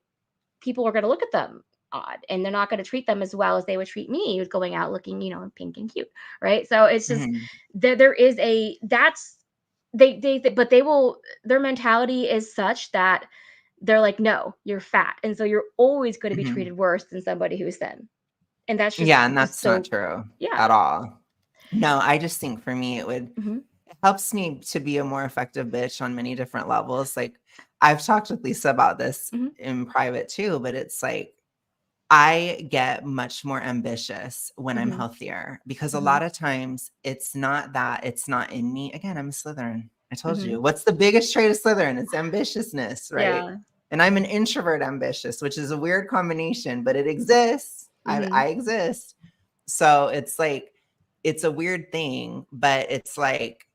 [SPEAKER 2] people are going to look at them odd and they're not going to treat them as well as they would treat me who's going out looking, pink and cute. Right. So it's just
[SPEAKER 1] Hmm.
[SPEAKER 2] there is a that's but they will their mentality is such that they're like, no, you're fat. And so you're always going to be
[SPEAKER 1] Hmm.
[SPEAKER 2] treated worse than somebody who's thin. And that's
[SPEAKER 1] Yeah, and
[SPEAKER 2] just
[SPEAKER 1] that's not
[SPEAKER 2] so
[SPEAKER 1] true
[SPEAKER 2] yeah.
[SPEAKER 1] at all. No, I just think for me,
[SPEAKER 2] Hmm.
[SPEAKER 1] it helps me to be a more effective bitch on many different levels. Like I've talked with Lisa about this
[SPEAKER 2] Hmm.
[SPEAKER 1] in private too, but it's like I get much more ambitious when I'm
[SPEAKER 2] Hmm.
[SPEAKER 1] healthier because a
[SPEAKER 2] Hmm.
[SPEAKER 1] lot of times it's not that it's not in me. Again, I'm a Slytherin. I told
[SPEAKER 2] Hmm.
[SPEAKER 1] you. What's the biggest trait of Slytherin? It's ambitiousness, right?
[SPEAKER 2] Yeah.
[SPEAKER 1] And I'm an introvert ambitious, which is a weird combination, but it exists.
[SPEAKER 2] Hmm.
[SPEAKER 1] I exist. So it's like, it's a weird thing, but it's like,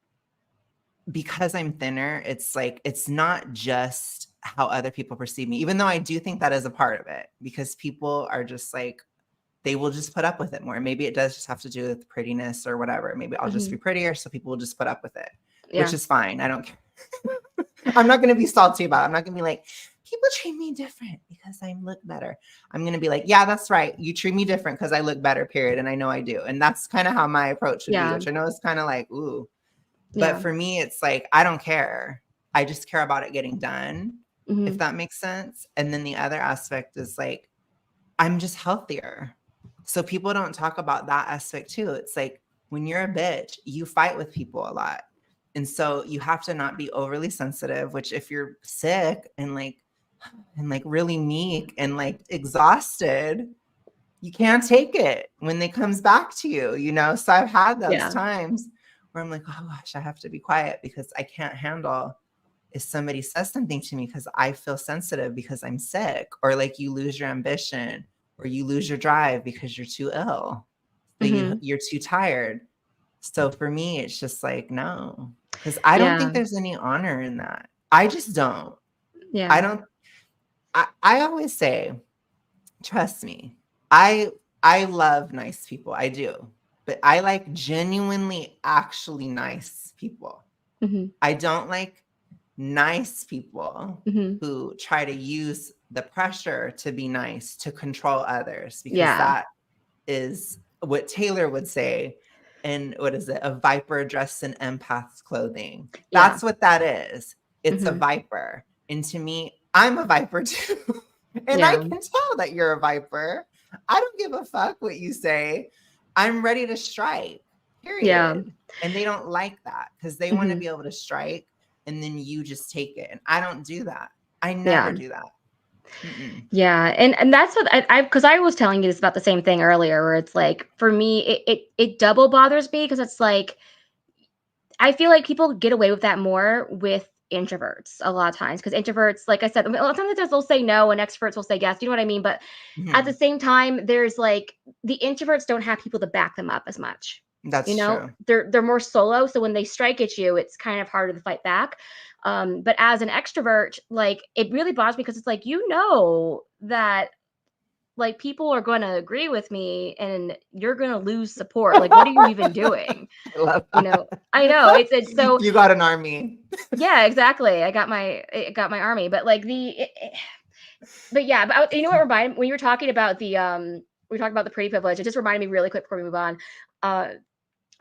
[SPEAKER 1] because I'm thinner, it's like, it's not just how other people perceive me, even though I do think that is a part of it, because people are just like, they will just put up with it more. Maybe it does just have to do with prettiness or whatever. Maybe I'll just
[SPEAKER 2] Hmm.
[SPEAKER 1] be prettier, so people will just put up with it, which
[SPEAKER 2] Yeah.
[SPEAKER 1] is fine. I don't care. I'm not going to be salty about it. I'm not going to be like, people treat me different because I look better. I'm going to be like, yeah, that's right. You treat me different because I look better, period. And I know I do. And that's kind of how my approach would be,
[SPEAKER 2] Yeah.
[SPEAKER 1] which I know is kind of like, ooh. But
[SPEAKER 2] Yeah.
[SPEAKER 1] for me, it's like, I don't care. I just care about it getting done, if
[SPEAKER 2] Hmm.
[SPEAKER 1] that makes sense. And then the other aspect is like, I'm just healthier. So people don't talk about that aspect too. It's like when you're a bitch, you fight with people a lot. And so you have to not be overly sensitive, which if you're sick and like really meek and like exhausted, you can't take it when it comes back to you, you know? So I've had those
[SPEAKER 2] Yeah.
[SPEAKER 1] times where I'm like, oh gosh, I have to be quiet because I can't handle if somebody says something to me because I feel sensitive because I'm sick, or like you lose your ambition or you lose your drive because you're too ill. So you're too tired. So for me, it's just like, no, because I don't think
[SPEAKER 2] Yeah.
[SPEAKER 1] there's any honor in that. I just don't. I
[SPEAKER 2] Yeah.
[SPEAKER 1] don't. I always say, trust me, I I love nice people. I do. But I like genuinely actually nice people.
[SPEAKER 2] Mhm.
[SPEAKER 1] I don't like nice people
[SPEAKER 2] Mhm.
[SPEAKER 1] who try to use the pressure to be nice to control others, because
[SPEAKER 2] Yeah.
[SPEAKER 1] that is what Taylor would say. And what is it? A viper dressed in empath's clothing.
[SPEAKER 2] Yeah.
[SPEAKER 1] That's what that is. It's a
[SPEAKER 2] Mhm.
[SPEAKER 1] viper. And to me, I'm a viper too. And I
[SPEAKER 2] Yeah.
[SPEAKER 1] can tell that you're a viper. I don't give a fuck what you say. I'm ready to strike,
[SPEAKER 2] Yeah.
[SPEAKER 1] period. And they don't like that because they want to
[SPEAKER 2] Mhm.
[SPEAKER 1] be able to strike and then you just take it. And I don't do that. I never
[SPEAKER 2] Yeah.
[SPEAKER 1] do that. Mm-mm.
[SPEAKER 2] Yeah, and that's what because I was telling you this about the same thing earlier, where it's like for me, it double bothers me because it's like I feel like people get away with that more with introverts a lot of times because introverts, like I said, a lot of times they'll say no and extroverts will say yes. You know what I mean? But at the
[SPEAKER 1] Mhm.
[SPEAKER 2] same time, there's like the introverts don't have people to back them up as much. You
[SPEAKER 1] That's
[SPEAKER 2] know,
[SPEAKER 1] true.
[SPEAKER 2] they're more solo, so when they strike at you, it's kind of harder to fight back. But as an extrovert, like it really bothers me because it's like that like people are going to agree with me and you're going to lose support. Like, what are you even doing?
[SPEAKER 1] I love
[SPEAKER 2] You know,
[SPEAKER 1] that.
[SPEAKER 2] I know it's so
[SPEAKER 1] You got an army.
[SPEAKER 2] yeah, exactly. I got my army, but like but yeah, but you know what reminded when you were talking about we talked about the pretty privilege. It just reminded me really quick before we move on. Uh,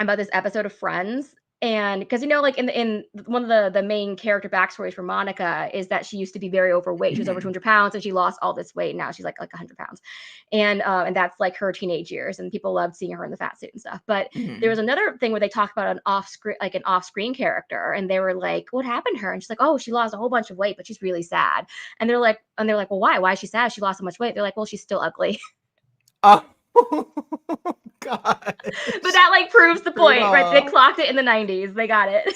[SPEAKER 2] about this episode of Friends. And because like in one of the main character backstories for Monica is that she used to be very overweight. She was over
[SPEAKER 1] Mhm.
[SPEAKER 2] 200 pounds and she lost all this weight. And now she's like 100 pounds, and that's like her teenage years. And people loved seeing her in the fat suit and stuff. But there was
[SPEAKER 1] Mhm.
[SPEAKER 2] another thing where they talked about an off screen character, and they were like, "What happened to her?" And she's like, "Oh, she lost a whole bunch of weight, but she's really sad." And they're like, "Well, why? Why is she sad? She lost so much weight." They're like, "Well, she's still ugly."
[SPEAKER 1] Oh, gosh.
[SPEAKER 2] But that like proves the point, right? They
[SPEAKER 1] Brutal.
[SPEAKER 2] clocked it in the 90s. They got it.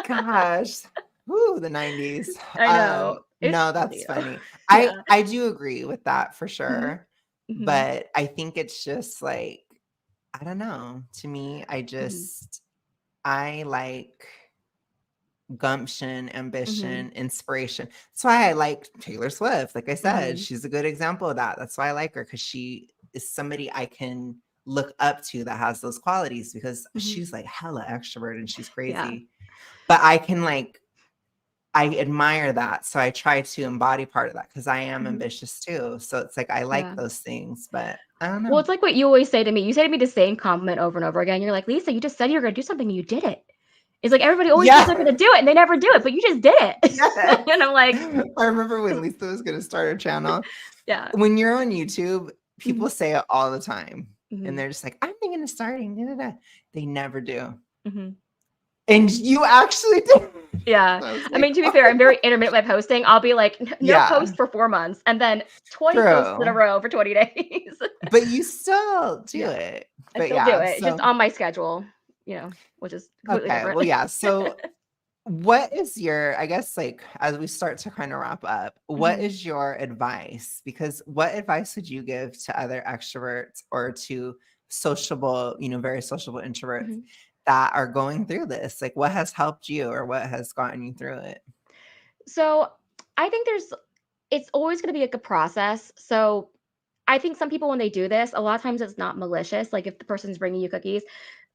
[SPEAKER 1] Gosh. Ooh, the 90s.
[SPEAKER 2] I know. It's
[SPEAKER 1] No,
[SPEAKER 2] funny
[SPEAKER 1] that's
[SPEAKER 2] though.
[SPEAKER 1] funny. I
[SPEAKER 2] Yeah.
[SPEAKER 1] I do agree with that for
[SPEAKER 2] Mhm.
[SPEAKER 1] sure.
[SPEAKER 2] Mhm.
[SPEAKER 1] But I think it's just like, I don't know. To me,
[SPEAKER 2] Mhm.
[SPEAKER 1] I like gumption,
[SPEAKER 2] Mhm.
[SPEAKER 1] ambition, inspiration. That's why I like Taylor Swift. Like I said,
[SPEAKER 2] Mhm.
[SPEAKER 1] she's a good example of that. That's why I like her, because she is somebody I can look up to that has those qualities, because
[SPEAKER 2] Mhm.
[SPEAKER 1] she's like hella extrovert and she's
[SPEAKER 2] Yeah.
[SPEAKER 1] crazy. But I admire that. So I try to embody part of that because I am
[SPEAKER 2] Mhm.
[SPEAKER 1] ambitious too. So it's like I like
[SPEAKER 2] Yeah.
[SPEAKER 1] those things, but I don't
[SPEAKER 2] Well,
[SPEAKER 1] know.
[SPEAKER 2] it's like what you always say to me. You say to me the same compliment over and over again. You're like, "Lisa, you just said you were gonna do something and you did it." It's like everybody always says they're
[SPEAKER 1] Yeah.
[SPEAKER 2] gonna do it and they never do it, but you just did it.
[SPEAKER 1] Yes.
[SPEAKER 2] And I'm like,
[SPEAKER 1] I remember when Lisa was gonna start her channel.
[SPEAKER 2] yeah.
[SPEAKER 1] When you're on YouTube,
[SPEAKER 2] Mhm.
[SPEAKER 1] people say it all the time, and
[SPEAKER 2] Mhm.
[SPEAKER 1] they're just like, "I'm thinking of starting, da, da, da." They never do,
[SPEAKER 2] Mhm.
[SPEAKER 1] and you actually did.
[SPEAKER 2] Yeah.
[SPEAKER 1] I was
[SPEAKER 2] I
[SPEAKER 1] like,
[SPEAKER 2] mean, to be
[SPEAKER 1] "Oh
[SPEAKER 2] fair,
[SPEAKER 1] my
[SPEAKER 2] I'm
[SPEAKER 1] god."
[SPEAKER 2] very intermittent with posting. I'll be like, no
[SPEAKER 1] Yeah,
[SPEAKER 2] post for 4 months and then 20 posts in a
[SPEAKER 1] true,
[SPEAKER 2] row for 20 days.
[SPEAKER 1] but you still do
[SPEAKER 2] Yeah.
[SPEAKER 1] it.
[SPEAKER 2] I
[SPEAKER 1] But
[SPEAKER 2] still do
[SPEAKER 1] yeah,
[SPEAKER 2] it, just
[SPEAKER 1] so
[SPEAKER 2] on my schedule, which is completely
[SPEAKER 1] okay,
[SPEAKER 2] different.
[SPEAKER 1] well, yeah, so what is your, I guess, like, as we start to kind of wrap up, what
[SPEAKER 2] Mhm,
[SPEAKER 1] is your advice? Because what advice would you give to other extroverts or to sociable, very sociable introverts
[SPEAKER 2] mhm.
[SPEAKER 1] that are going through this? Like, what has helped you or what has gotten you through it?
[SPEAKER 2] So, I think it's always gonna be like a process. So, I think some people when they do this, a lot of times it's not malicious, like, if the person's bringing you cookies,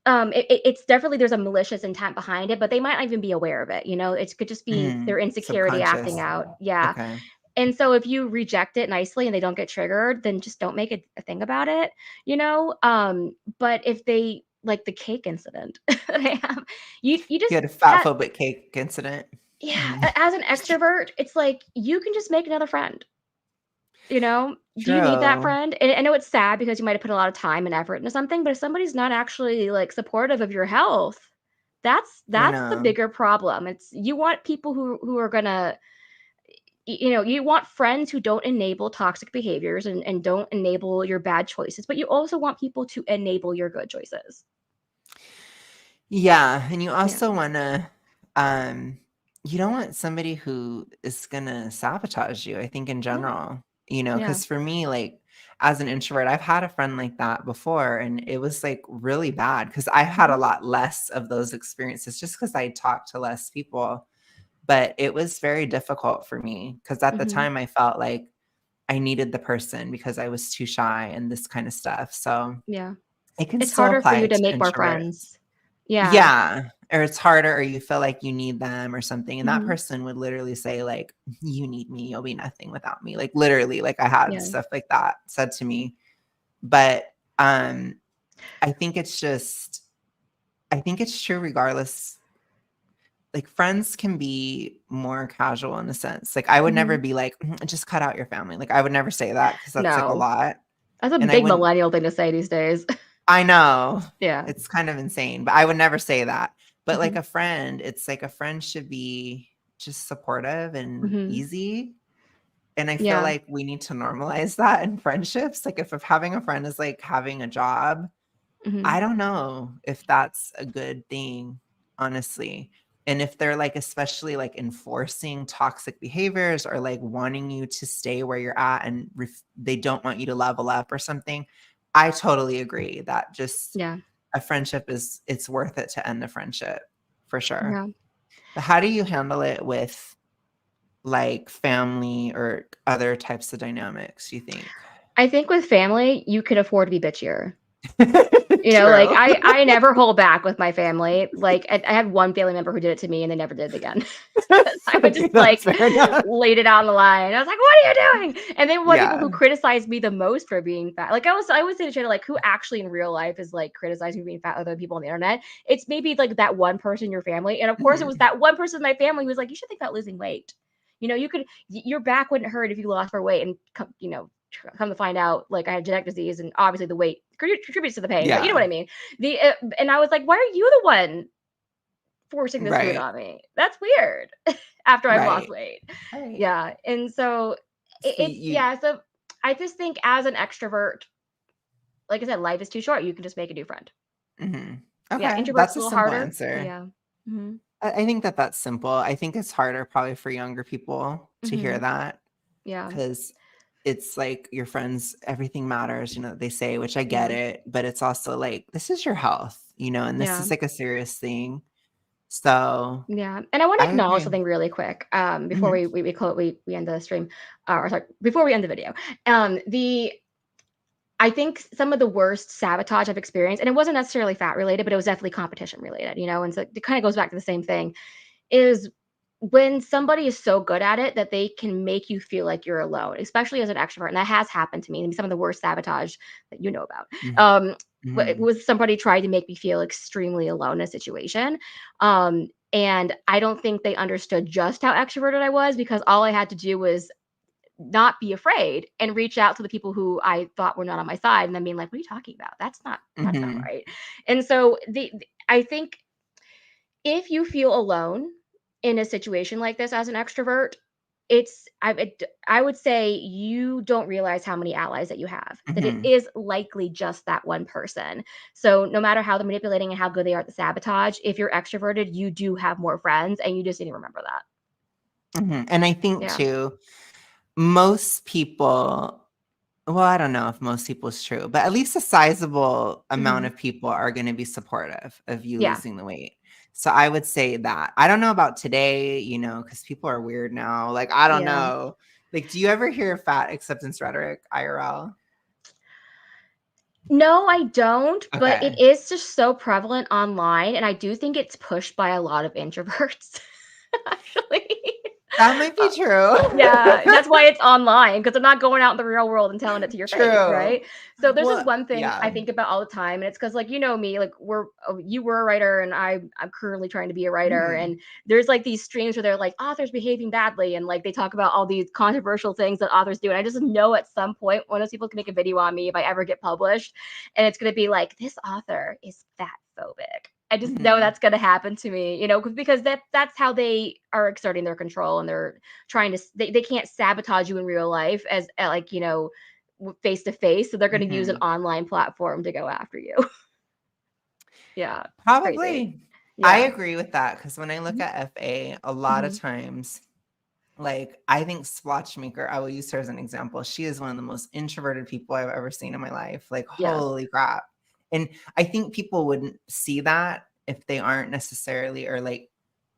[SPEAKER 2] it's definitely there's a malicious intent behind it, but they might not even be aware of it, it could just be their insecurity acting
[SPEAKER 1] Subconscious.
[SPEAKER 2] out. Yeah.
[SPEAKER 1] Okay.
[SPEAKER 2] And so if you reject it nicely and they don't get triggered, then just don't make a thing about it, but if they like the cake incident they have, you
[SPEAKER 1] You
[SPEAKER 2] just
[SPEAKER 1] had a fat phobic cake incident.
[SPEAKER 2] yeah,
[SPEAKER 1] Mhm.
[SPEAKER 2] as an extrovert, it's like you can just make another friend, you know? Do you need that
[SPEAKER 1] True.
[SPEAKER 2] friend? And I know it's sad because you might have put a lot of time and effort into something, but if somebody's not actually like supportive of your health,
[SPEAKER 1] I
[SPEAKER 2] that's the
[SPEAKER 1] know.
[SPEAKER 2] bigger problem. It's you want people who are gonna you want friends who don't enable toxic behaviors and don't enable your bad choices, but you also want people to enable your good choices.
[SPEAKER 1] Yeah, and you
[SPEAKER 2] Yeah.
[SPEAKER 1] also wanna, you don't want somebody who is gonna sabotage you, I think in
[SPEAKER 2] Yeah.
[SPEAKER 1] general,
[SPEAKER 2] Yeah.
[SPEAKER 1] because for me, like, as an introvert, I've had a friend like that before, and it was, like, really bad because I had a
[SPEAKER 2] Mhm.
[SPEAKER 1] lot less of those experiences just because I talked to less people, but it was very difficult for me because at the
[SPEAKER 2] Mhm.
[SPEAKER 1] time, I felt like I needed the person because I was too shy and this kinda stuff, so
[SPEAKER 2] Yeah.
[SPEAKER 1] it can
[SPEAKER 2] It's
[SPEAKER 1] still
[SPEAKER 2] harder for you
[SPEAKER 1] apply
[SPEAKER 2] to
[SPEAKER 1] to
[SPEAKER 2] make more
[SPEAKER 1] introverts.
[SPEAKER 2] friends. Yeah.
[SPEAKER 1] Yeah, or it's harder or you feel like you need them or something, and that
[SPEAKER 2] Mhm.
[SPEAKER 1] person would literally say, like, "You need me, you'll be nothing without me." Like, literally, like, I had
[SPEAKER 2] Yeah.
[SPEAKER 1] stuff like that said to me, but, I think it's just I think it's true regardless. Like, friends can be more casual in a sense. Like, I would never
[SPEAKER 2] Mhm.
[SPEAKER 1] be like, Just cut out your family." Like, I would never say that because that's, like, a
[SPEAKER 2] No.
[SPEAKER 1] lot,
[SPEAKER 2] That's a
[SPEAKER 1] and I
[SPEAKER 2] big
[SPEAKER 1] wouldn't.
[SPEAKER 2] millennial thing to say these days.
[SPEAKER 1] I know.
[SPEAKER 2] Yeah.
[SPEAKER 1] It's kind of insane, but I would never say that. But like
[SPEAKER 2] Mhm.
[SPEAKER 1] a friend, it's like a friend should be just supportive and
[SPEAKER 2] Mhm.
[SPEAKER 1] easy. And I feel
[SPEAKER 2] Yeah.
[SPEAKER 1] like we need to normalize that in friendships. Like if having a friend is like having a job,
[SPEAKER 2] Mhm.
[SPEAKER 1] I don't know if that's a good thing, honestly. And if they're like, especially like enforcing toxic behaviors or like wanting you to stay where you're at and they don't want you to level up or something, I totally agree that just
[SPEAKER 2] Yeah.
[SPEAKER 1] a friendship it's worth it to end the friendship for sure.
[SPEAKER 2] Yeah.
[SPEAKER 1] But how do you handle it with like family or other types of dynamics, you think?
[SPEAKER 2] I think with family, you could afford to be bitchier. Like,
[SPEAKER 1] True.
[SPEAKER 2] I never hold back with my family. Like, I had one family member who did it to me, and they never did it again. 'Cause I would
[SPEAKER 1] Okay,
[SPEAKER 2] just,
[SPEAKER 1] that's fair enough.
[SPEAKER 2] laid it on the line. I was like, "What are you doing?" And then one people
[SPEAKER 1] Yeah.
[SPEAKER 2] who criticized me the most for being fat, like, I always say to Shayna, like, who actually in real life is, like, criticizing me being fat other people on the internet? It's maybe, like, that one person in your family, and of course, it was
[SPEAKER 1] Mhm.
[SPEAKER 2] that one person in my family who was like, "You should think about losing weight." You could your back wouldn't hurt if you lost more weight and come to find out, like, I had genetic disease, and obviously the weight contributes to the pain, but you know what
[SPEAKER 1] Yeah.
[SPEAKER 2] I mean. And I was like, why are you the one forcing this food
[SPEAKER 1] Right.
[SPEAKER 2] on me? That's weird. After I've lost
[SPEAKER 1] Right.
[SPEAKER 2] weight,
[SPEAKER 1] Right.
[SPEAKER 2] yeah. And so
[SPEAKER 1] See,
[SPEAKER 2] it's yeah. So I just think as an extrovert, like I said, life is too short. You can just make a new friend.
[SPEAKER 1] Mhm.
[SPEAKER 2] Yeah,
[SPEAKER 1] Okay,
[SPEAKER 2] introverts
[SPEAKER 1] that's
[SPEAKER 2] a
[SPEAKER 1] a
[SPEAKER 2] little
[SPEAKER 1] simple
[SPEAKER 2] harder.
[SPEAKER 1] answer.
[SPEAKER 2] Yeah. Hmm.
[SPEAKER 1] I think that that's simple. I think it's harder probably for younger people to hear
[SPEAKER 2] Hmm.
[SPEAKER 1] that.
[SPEAKER 2] Yeah.
[SPEAKER 1] 'Cause it's like your friends, everything matters, they say, which I get
[SPEAKER 2] Yeah.
[SPEAKER 1] it, but it's also like, this is your health, and this
[SPEAKER 2] Yeah.
[SPEAKER 1] is like a serious thing. So,
[SPEAKER 2] Yeah, and I want to
[SPEAKER 1] I
[SPEAKER 2] acknowledge
[SPEAKER 1] agree.
[SPEAKER 2] something really quick, before
[SPEAKER 1] Mhm,
[SPEAKER 2] we end the stream, or sorry, before we end the video. The I think some of the worst sabotage I've experienced, and it wasn't necessarily fat related, but it was definitely competition related, and so it kind of goes back to the same thing, is when somebody is so good at it that they can make you feel like you're alone, especially as an extrovert, and that has happened to me. And some of the worst sabotage that you know about,
[SPEAKER 1] mhm,
[SPEAKER 2] um,
[SPEAKER 1] mhm,
[SPEAKER 2] was somebody trying to make me feel extremely alone in a situation. And I don't think they understood just how extroverted I was, because all I had to do was not be afraid and reach out to the people who I thought were not on my side, and then being like, "What are you talking about? That's not
[SPEAKER 1] mhm,
[SPEAKER 2] right." And so I think if you feel alone in a situation like this as an extrovert, I would say you don't realize how many allies that you have, that it
[SPEAKER 1] mhm,
[SPEAKER 2] is likely just that one person. So no matter how they're manipulating and how good they are at the sabotage, if you're extroverted, you do have more friends, and you just need to remember that.
[SPEAKER 1] mhm, and I think
[SPEAKER 2] Yeah.
[SPEAKER 1] too, most people well, I don't know if most people is true, but at least a sizable amount
[SPEAKER 2] Mhm.
[SPEAKER 1] of people are gonna be supportive of you
[SPEAKER 2] Yeah.
[SPEAKER 1] losing the weight. So I would say that. I don't know about today, because people are weird now. Like, I don't
[SPEAKER 2] Yeah.
[SPEAKER 1] know. Like, do you ever hear fat acceptance rhetoric, IRL?
[SPEAKER 2] No, I don't, but it
[SPEAKER 1] Okay.
[SPEAKER 2] is just so prevalent online, and I do think it's pushed by a lot of introverts, actually.
[SPEAKER 1] That might
[SPEAKER 2] Uh,
[SPEAKER 1] be true.
[SPEAKER 2] yeah, that's why it's online, because 'cause they're not going out in the real world and telling it to your face,
[SPEAKER 1] True.
[SPEAKER 2] right? So there's this
[SPEAKER 1] Well,
[SPEAKER 2] one thing I
[SPEAKER 1] yeah.
[SPEAKER 2] think about all the time, and it's because, like, me, like, you were a writer, and I'm currently trying to be a writer,
[SPEAKER 1] Mhm.
[SPEAKER 2] and there's, like, these streams where they're like, "Authors behaving badly," and, like, they talk about all these controversial things that authors do, and I just know at some point one of those people can make a video on me if I ever get published, and it's gonna be like, "This author is fat phobic." I just know
[SPEAKER 1] Mhm.
[SPEAKER 2] that's gonna happen to me, you know, because that's how they are exerting their control, and they're trying to they can't sabotage you in real life as like, you know, face to face, so they're gonna use an
[SPEAKER 1] Mhm.
[SPEAKER 2] online platform to go after you. Yeah, it's crazy.
[SPEAKER 1] Probably. I
[SPEAKER 2] Yeah.
[SPEAKER 1] agree with that because when I look
[SPEAKER 2] Mhm,
[SPEAKER 1] at FA, a lot of
[SPEAKER 2] mhm.
[SPEAKER 1] times, like, I think Swatchmaker, I will use her as an example. She is one of the most introverted people I've ever seen in my life. Like,
[SPEAKER 2] Yeah.
[SPEAKER 1] holy crap. And I think people wouldn't see that if they aren't necessarily, or like,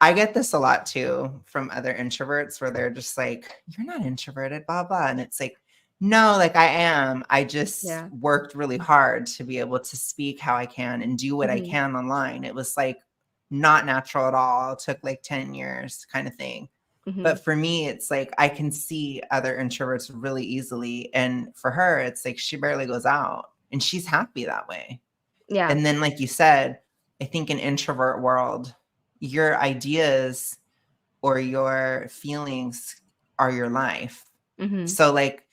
[SPEAKER 1] I get this a lot too from other introverts where they're just like, you're not introverted, blah, blah. And it's like, no, like I am. I just
[SPEAKER 2] Yeah.
[SPEAKER 1] worked really hard to be able to speak how I can and do what I
[SPEAKER 2] Mhm,
[SPEAKER 1] can online. It was like not natural at all. It took like 10 years kind of thing.
[SPEAKER 2] mhm.
[SPEAKER 1] But for me, it's like I can see other introverts really easily. And for her, it's like she barely goes out and she's happy that way.
[SPEAKER 2] Yeah.
[SPEAKER 1] And then, like you said, I think in introvert world, your ideas or your feelings are your life.
[SPEAKER 2] Mhm.
[SPEAKER 1] So like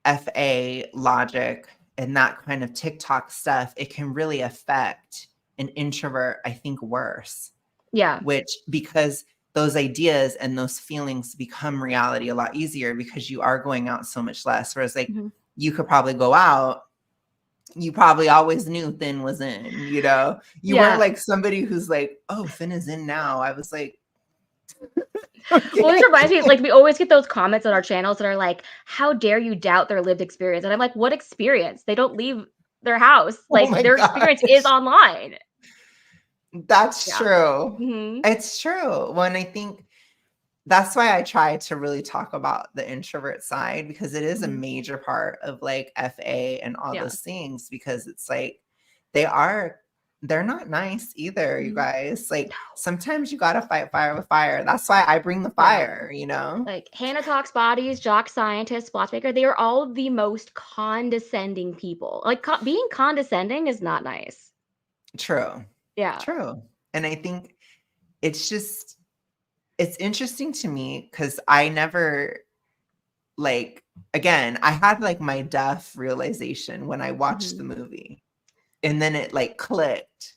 [SPEAKER 1] FA logic and that kind of TikTok stuff, it can really affect an introvert, I think, worse,
[SPEAKER 2] Yeah.
[SPEAKER 1] which because those ideas and those feelings become reality a lot easier because you are going out so much less. Whereas like
[SPEAKER 2] Mhm.
[SPEAKER 1] you could probably go out, you probably always knew thin was in, you know? You weren't
[SPEAKER 2] Yeah.
[SPEAKER 1] like somebody who's like, oh, thin is in now. I was like,
[SPEAKER 2] Well, this
[SPEAKER 1] okay.
[SPEAKER 2] reminds me, like, we always get those comments on our channels that are like, "How dare you doubt their lived experience?" And I'm like, "What experience? They don't leave their house.
[SPEAKER 1] Oh
[SPEAKER 2] Like,
[SPEAKER 1] my
[SPEAKER 2] their experience is
[SPEAKER 1] gosh.
[SPEAKER 2] online."
[SPEAKER 1] That's
[SPEAKER 2] Yeah.
[SPEAKER 1] true.
[SPEAKER 2] Mhm.
[SPEAKER 1] It's true. When I think that's why I try to really talk about the introvert side because it is a
[SPEAKER 2] Mhm.
[SPEAKER 1] major part of like FA and all
[SPEAKER 2] Yeah.
[SPEAKER 1] those things because it's like they they're not nice either, you
[SPEAKER 2] Mhm.
[SPEAKER 1] guys. Like sometimes you gotta fight fire with fire. That's why I bring the
[SPEAKER 2] Yeah.
[SPEAKER 1] fire, you know?
[SPEAKER 2] Like, Hannah Talks Bodies, Jock Scientist, Splotchmaker, they are all the most condescending people. Like, being condescending is not nice.
[SPEAKER 1] True.
[SPEAKER 2] Yeah.
[SPEAKER 1] True. And I think it's just it's interesting to me because I never like again, I had like my Duff realization when I watched the
[SPEAKER 2] Mhm.
[SPEAKER 1] movie. And then it like clicked.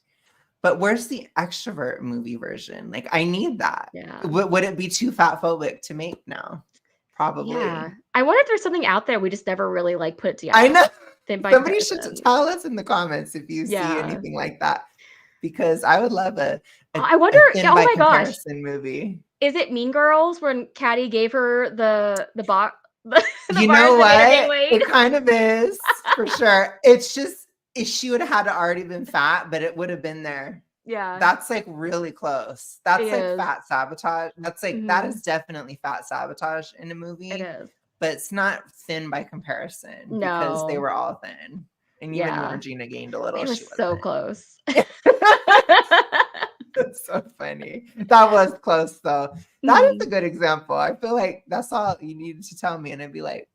[SPEAKER 1] But where's the extrovert movie version? Like I need that.
[SPEAKER 2] Yeah.
[SPEAKER 1] Would it be too fat phobic to make now?
[SPEAKER 2] Yeah.
[SPEAKER 1] Probably.
[SPEAKER 2] I wonder if there's something out there we just never really, like, put it
[SPEAKER 1] I
[SPEAKER 2] together.
[SPEAKER 1] know.
[SPEAKER 2] Then by
[SPEAKER 1] Somebody should
[SPEAKER 2] comparison.
[SPEAKER 1] tell us in the comments if you see
[SPEAKER 2] Yeah.
[SPEAKER 1] anything like that because I would love
[SPEAKER 2] I wonder,
[SPEAKER 1] a
[SPEAKER 2] yeah,
[SPEAKER 1] thin
[SPEAKER 2] oh
[SPEAKER 1] by
[SPEAKER 2] my gosh,
[SPEAKER 1] comparison movie.
[SPEAKER 2] is it Mean Girls when Caddy gave her the box the
[SPEAKER 1] You
[SPEAKER 2] bars
[SPEAKER 1] know
[SPEAKER 2] that made her gain
[SPEAKER 1] what?
[SPEAKER 2] weight?
[SPEAKER 1] It kind of is for sure. It's just if she would have had to already been fat, but it would have been there.
[SPEAKER 2] Yeah,
[SPEAKER 1] That's like really close.
[SPEAKER 2] it
[SPEAKER 1] That's like
[SPEAKER 2] is.
[SPEAKER 1] fat sabotage. That's like that
[SPEAKER 2] Mhm.
[SPEAKER 1] is definitely fat sabotage in a
[SPEAKER 2] It
[SPEAKER 1] movie,
[SPEAKER 2] is.
[SPEAKER 1] but it's not thin by comparison because they
[SPEAKER 2] No.
[SPEAKER 1] were all thin. And even
[SPEAKER 2] Yeah.
[SPEAKER 1] Margina gained a little.
[SPEAKER 2] It was
[SPEAKER 1] She
[SPEAKER 2] so
[SPEAKER 1] wasn't.
[SPEAKER 2] close.
[SPEAKER 1] That's so funny. That was close though. That is a
[SPEAKER 2] Mhm.
[SPEAKER 1] good example. I feel like that's all you needed to tell me, and I'd be like,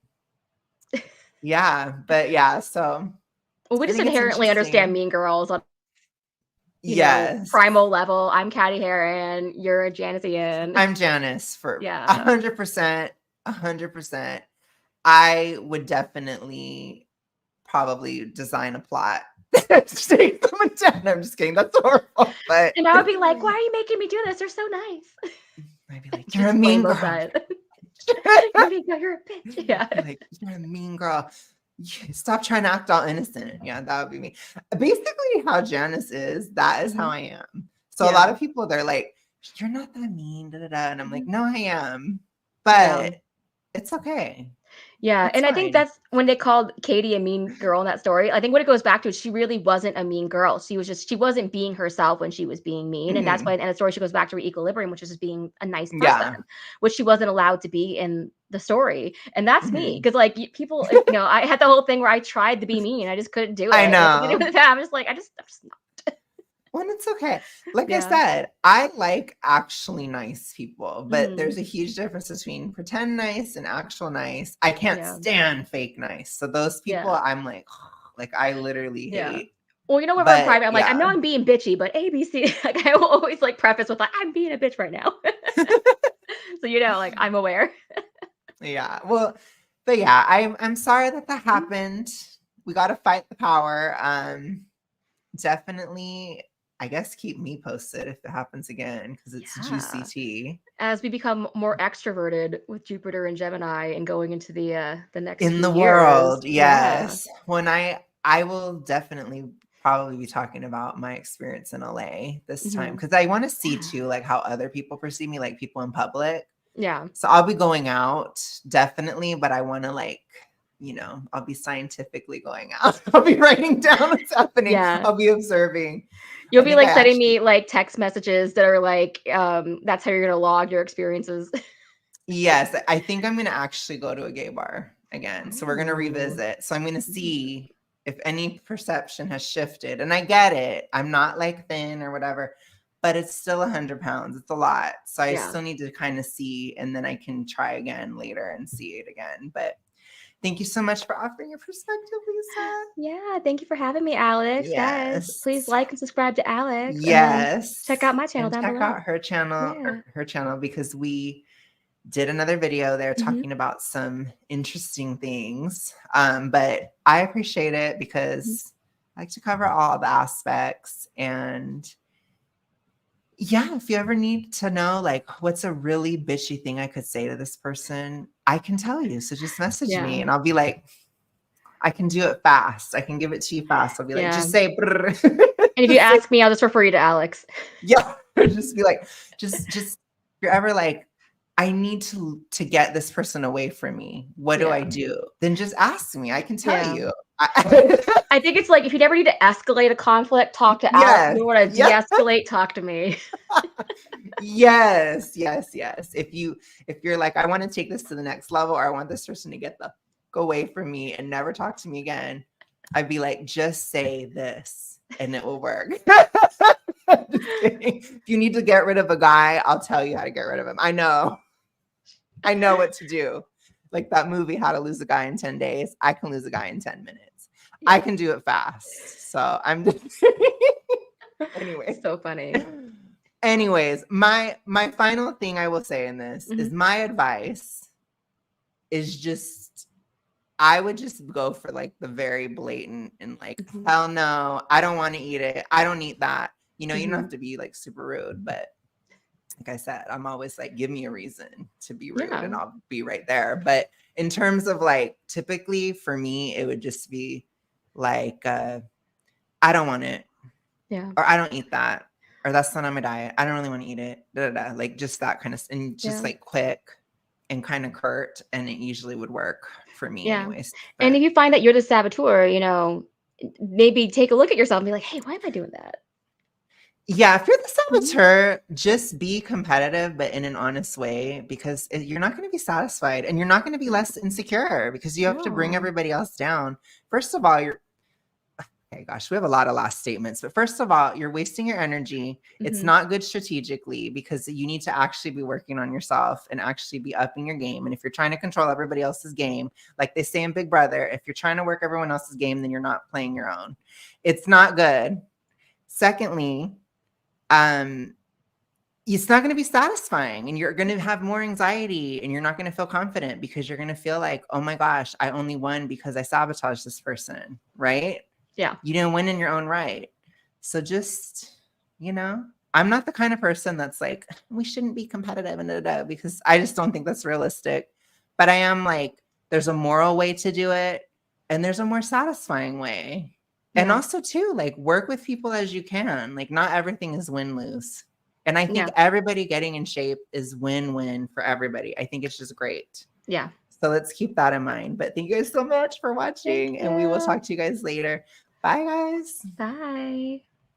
[SPEAKER 1] yeah, but yeah, so
[SPEAKER 2] Well, we
[SPEAKER 1] I
[SPEAKER 2] just
[SPEAKER 1] think it's
[SPEAKER 2] inherently understand
[SPEAKER 1] interesting.
[SPEAKER 2] Mean Girls on,
[SPEAKER 1] Yes.
[SPEAKER 2] primal level. I'm Caddy Heron, you're a Janethian.
[SPEAKER 1] I'm Janice for
[SPEAKER 2] Yeah.
[SPEAKER 1] 100%, 100%. I would definitely probably design a plot to take someone down. I'm just kidding. That's horrible, but
[SPEAKER 2] And I would be like, "Why are you making me do this? They're so nice."
[SPEAKER 1] I'd be like, "You're a
[SPEAKER 2] Just blame
[SPEAKER 1] mean
[SPEAKER 2] both
[SPEAKER 1] girl."
[SPEAKER 2] sides. "You're a mean girl, you're a bitch." Yeah.
[SPEAKER 1] Be like, "You're a mean girl. Stop trying to act all innocent." Yeah, that would be me. Basically, how Janice is, that is how
[SPEAKER 2] Mhm.
[SPEAKER 1] I am. So a lot
[SPEAKER 2] Yeah.
[SPEAKER 1] of people, they're like, "You're not that mean," da, da, da. And I'm like,
[SPEAKER 2] Mhm.
[SPEAKER 1] "No, I am."
[SPEAKER 2] Yeah.
[SPEAKER 1] But it's okay.
[SPEAKER 2] Yeah,
[SPEAKER 1] It's
[SPEAKER 2] and I think
[SPEAKER 1] fine.
[SPEAKER 2] that's when they called Katie a mean girl in that story. I think what it goes back to is she really wasn't a mean girl. She wasn't being herself when she was being mean, and that's why
[SPEAKER 1] Mhm.
[SPEAKER 2] in the story she goes back to her equilibrium, which is just being a nice person,
[SPEAKER 1] Yeah.
[SPEAKER 2] which she wasn't allowed to be in the story. And that's me,
[SPEAKER 1] Mhm.
[SPEAKER 2] because like people, I had the whole thing where I tried to be mean, I just couldn't do it.
[SPEAKER 1] I
[SPEAKER 2] And at the beginning
[SPEAKER 1] know.
[SPEAKER 2] of the time, I'm just like, I'm just not.
[SPEAKER 1] Well, it's okay. Like I
[SPEAKER 2] Yeah.
[SPEAKER 1] said, I like actually nice people, but
[SPEAKER 2] Mhm.
[SPEAKER 1] there's a huge difference between pretend nice and actual nice. I can't
[SPEAKER 2] Yeah.
[SPEAKER 1] stand fake nice. So those people,
[SPEAKER 2] Yeah.
[SPEAKER 1] I'm like I literally
[SPEAKER 2] Yeah.
[SPEAKER 1] hate.
[SPEAKER 2] Well, when we're in
[SPEAKER 1] But
[SPEAKER 2] private, I'm like, I
[SPEAKER 1] yeah.
[SPEAKER 2] know I'm being bitchy, but ABC, like I will always like preface with like, I'm being a bitch right now. So like I'm aware.
[SPEAKER 1] Yeah. Well, but yeah, I'm sorry that that
[SPEAKER 2] Mhm.
[SPEAKER 1] happened. We got to fight the power. Definitely I guess keep me posted if it happens again, because it's juicy
[SPEAKER 2] Yeah.
[SPEAKER 1] tea.
[SPEAKER 2] As we become more extroverted with Jupiter and Gemini and going into the next
[SPEAKER 1] In
[SPEAKER 2] few
[SPEAKER 1] the
[SPEAKER 2] years.
[SPEAKER 1] world,
[SPEAKER 2] Yeah.
[SPEAKER 1] yes. When I will definitely probably be talking about my experience in LA this time,
[SPEAKER 2] Mhm.
[SPEAKER 1] because I want to see
[SPEAKER 2] Yeah.
[SPEAKER 1] too, like how other people perceive me, like people in public.
[SPEAKER 2] Yeah.
[SPEAKER 1] So I'll be going out definitely, but I want to like, I'll be scientifically going out. I'll be writing down what's happening.
[SPEAKER 2] Yeah.
[SPEAKER 1] I'll be observing.
[SPEAKER 2] You'll
[SPEAKER 1] I
[SPEAKER 2] be
[SPEAKER 1] think I
[SPEAKER 2] like sending
[SPEAKER 1] actually,
[SPEAKER 2] me like text messages that are like, that's how you're gonna log your experiences.
[SPEAKER 1] yes, I think I'm going to actually go to a gay bar again. So we're going to
[SPEAKER 2] Oh.
[SPEAKER 1] revisit. So I'm going to
[SPEAKER 2] Mhm.
[SPEAKER 1] see if any perception has shifted. And I get it. I'm not like thin or whatever, but it's still 100 pounds. It's a lot. So I
[SPEAKER 2] Yeah.
[SPEAKER 1] still need to kind of see, and then I can try again later and see it again. But thank you so much for offering your perspective, Lisa.
[SPEAKER 2] Yeah, thank you for having me, Alex. Yes, please
[SPEAKER 1] Yes.
[SPEAKER 2] like and subscribe to Alex, and then check
[SPEAKER 1] Yes.
[SPEAKER 2] out my channel
[SPEAKER 1] And
[SPEAKER 2] down
[SPEAKER 1] check
[SPEAKER 2] below.
[SPEAKER 1] out her channel,
[SPEAKER 2] Yeah.
[SPEAKER 1] because we did another video there
[SPEAKER 2] Mhm.
[SPEAKER 1] talking about some interesting things. But I appreciate it
[SPEAKER 2] Mhm.
[SPEAKER 1] because I like to cover all the aspects. And yeah, if you ever need to know like what's a really bitchy thing I could say to this person, I can tell you. So just message me
[SPEAKER 2] Yeah.
[SPEAKER 1] and I'll be like, I can do it fast. I can give it to you fast. I'll be like,
[SPEAKER 2] Yeah.
[SPEAKER 1] just say, brr.
[SPEAKER 2] And if you
[SPEAKER 1] Just say,
[SPEAKER 2] ask me, I'll just refer you to Alex.
[SPEAKER 1] yeah. Just be like, just if you're ever like, I need to get this person away from me. What do I
[SPEAKER 2] Yeah.
[SPEAKER 1] do? Then just ask me. I can tell
[SPEAKER 2] Yeah.
[SPEAKER 1] you.
[SPEAKER 2] I think it's like if you never need to escalate a conflict, talk to Alex. If
[SPEAKER 1] Yes.
[SPEAKER 2] you want to
[SPEAKER 1] Yes.
[SPEAKER 2] de-escalate, talk to me.
[SPEAKER 1] Yes. Yes. Yes. If you're like, I want to take this to the next level, or I want this person to get the go away from me and never talk to me again, I'd be like, just say this and it will work. Just kidding. If you need to get rid of a guy, I'll tell you how to get rid of him. I know what to do. Like that movie, How to Lose a Guy in 10 Days. I can lose a guy in 10 minutes. I
[SPEAKER 2] Yeah.
[SPEAKER 1] can do it fast. So I'm just anyway.
[SPEAKER 2] So funny.
[SPEAKER 1] Anyways, my final thing I will say in this is
[SPEAKER 2] Mhm.
[SPEAKER 1] my advice is just I would just go for like the very blatant and like,
[SPEAKER 2] Mhm.
[SPEAKER 1] hell no, I don't want to eat it. I don't eat that. You don't have
[SPEAKER 2] Mhm.
[SPEAKER 1] to be like super rude, but like I said, I'm always like, give me a reason to be rude and
[SPEAKER 2] Yeah.
[SPEAKER 1] I'll be right there. But in terms of like, typically for me, it would just be like, I don't want it,
[SPEAKER 2] Yeah.
[SPEAKER 1] or I don't eat that, or that's not on my diet. I don't really want to eat it. Da, da, da. Like just that kind of, and just
[SPEAKER 2] Yeah.
[SPEAKER 1] like quick and kind of curt. And it usually would work for me,
[SPEAKER 2] Yeah.
[SPEAKER 1] anyways.
[SPEAKER 2] And
[SPEAKER 1] But
[SPEAKER 2] if you find that you're the saboteur, maybe take a look at yourself and be like, "Hey, why am I doing that?"
[SPEAKER 1] yeah, if you're the
[SPEAKER 2] Mhm.
[SPEAKER 1] saboteur, just be competitive, but in an honest way, because you're not going to be satisfied and you're not going to be less insecure because you have to bring
[SPEAKER 2] No.
[SPEAKER 1] everybody else down. First of all, okay, gosh, we have a lot of last statements, but first of all, you're wasting your energy. It's
[SPEAKER 2] Mhm.
[SPEAKER 1] not good strategically because you need to actually be working on yourself and actually be upping your game. And if you're trying to control everybody else's game, like they say in Big Brother, if you're trying to work everyone else's game, then you're not playing your own. It's not good. Secondly, um, it's not going to be satisfying and you're going to have more anxiety and you're not going to feel confident because you're going to feel like, oh my gosh, I only won because I sabotaged this person, right?
[SPEAKER 2] Yeah.
[SPEAKER 1] You didn't win in your own right. So just, I'm not the kind of person that's like, we shouldn't be competitive and because I just don't think that's realistic. But I am like, there's a moral way to do it and there's a more satisfying way. And
[SPEAKER 2] Yeah.
[SPEAKER 1] also too, like work with people as you can. Like not everything is win-lose. And I think
[SPEAKER 2] Yeah.
[SPEAKER 1] everybody getting in shape is win-win for everybody. I think it's just great.
[SPEAKER 2] Yeah.
[SPEAKER 1] So let's keep that in mind. But thank you guys so much for
[SPEAKER 2] Thank
[SPEAKER 1] watching, and we will
[SPEAKER 2] you.
[SPEAKER 1] talk to you guys later. Bye, guys.
[SPEAKER 2] Bye.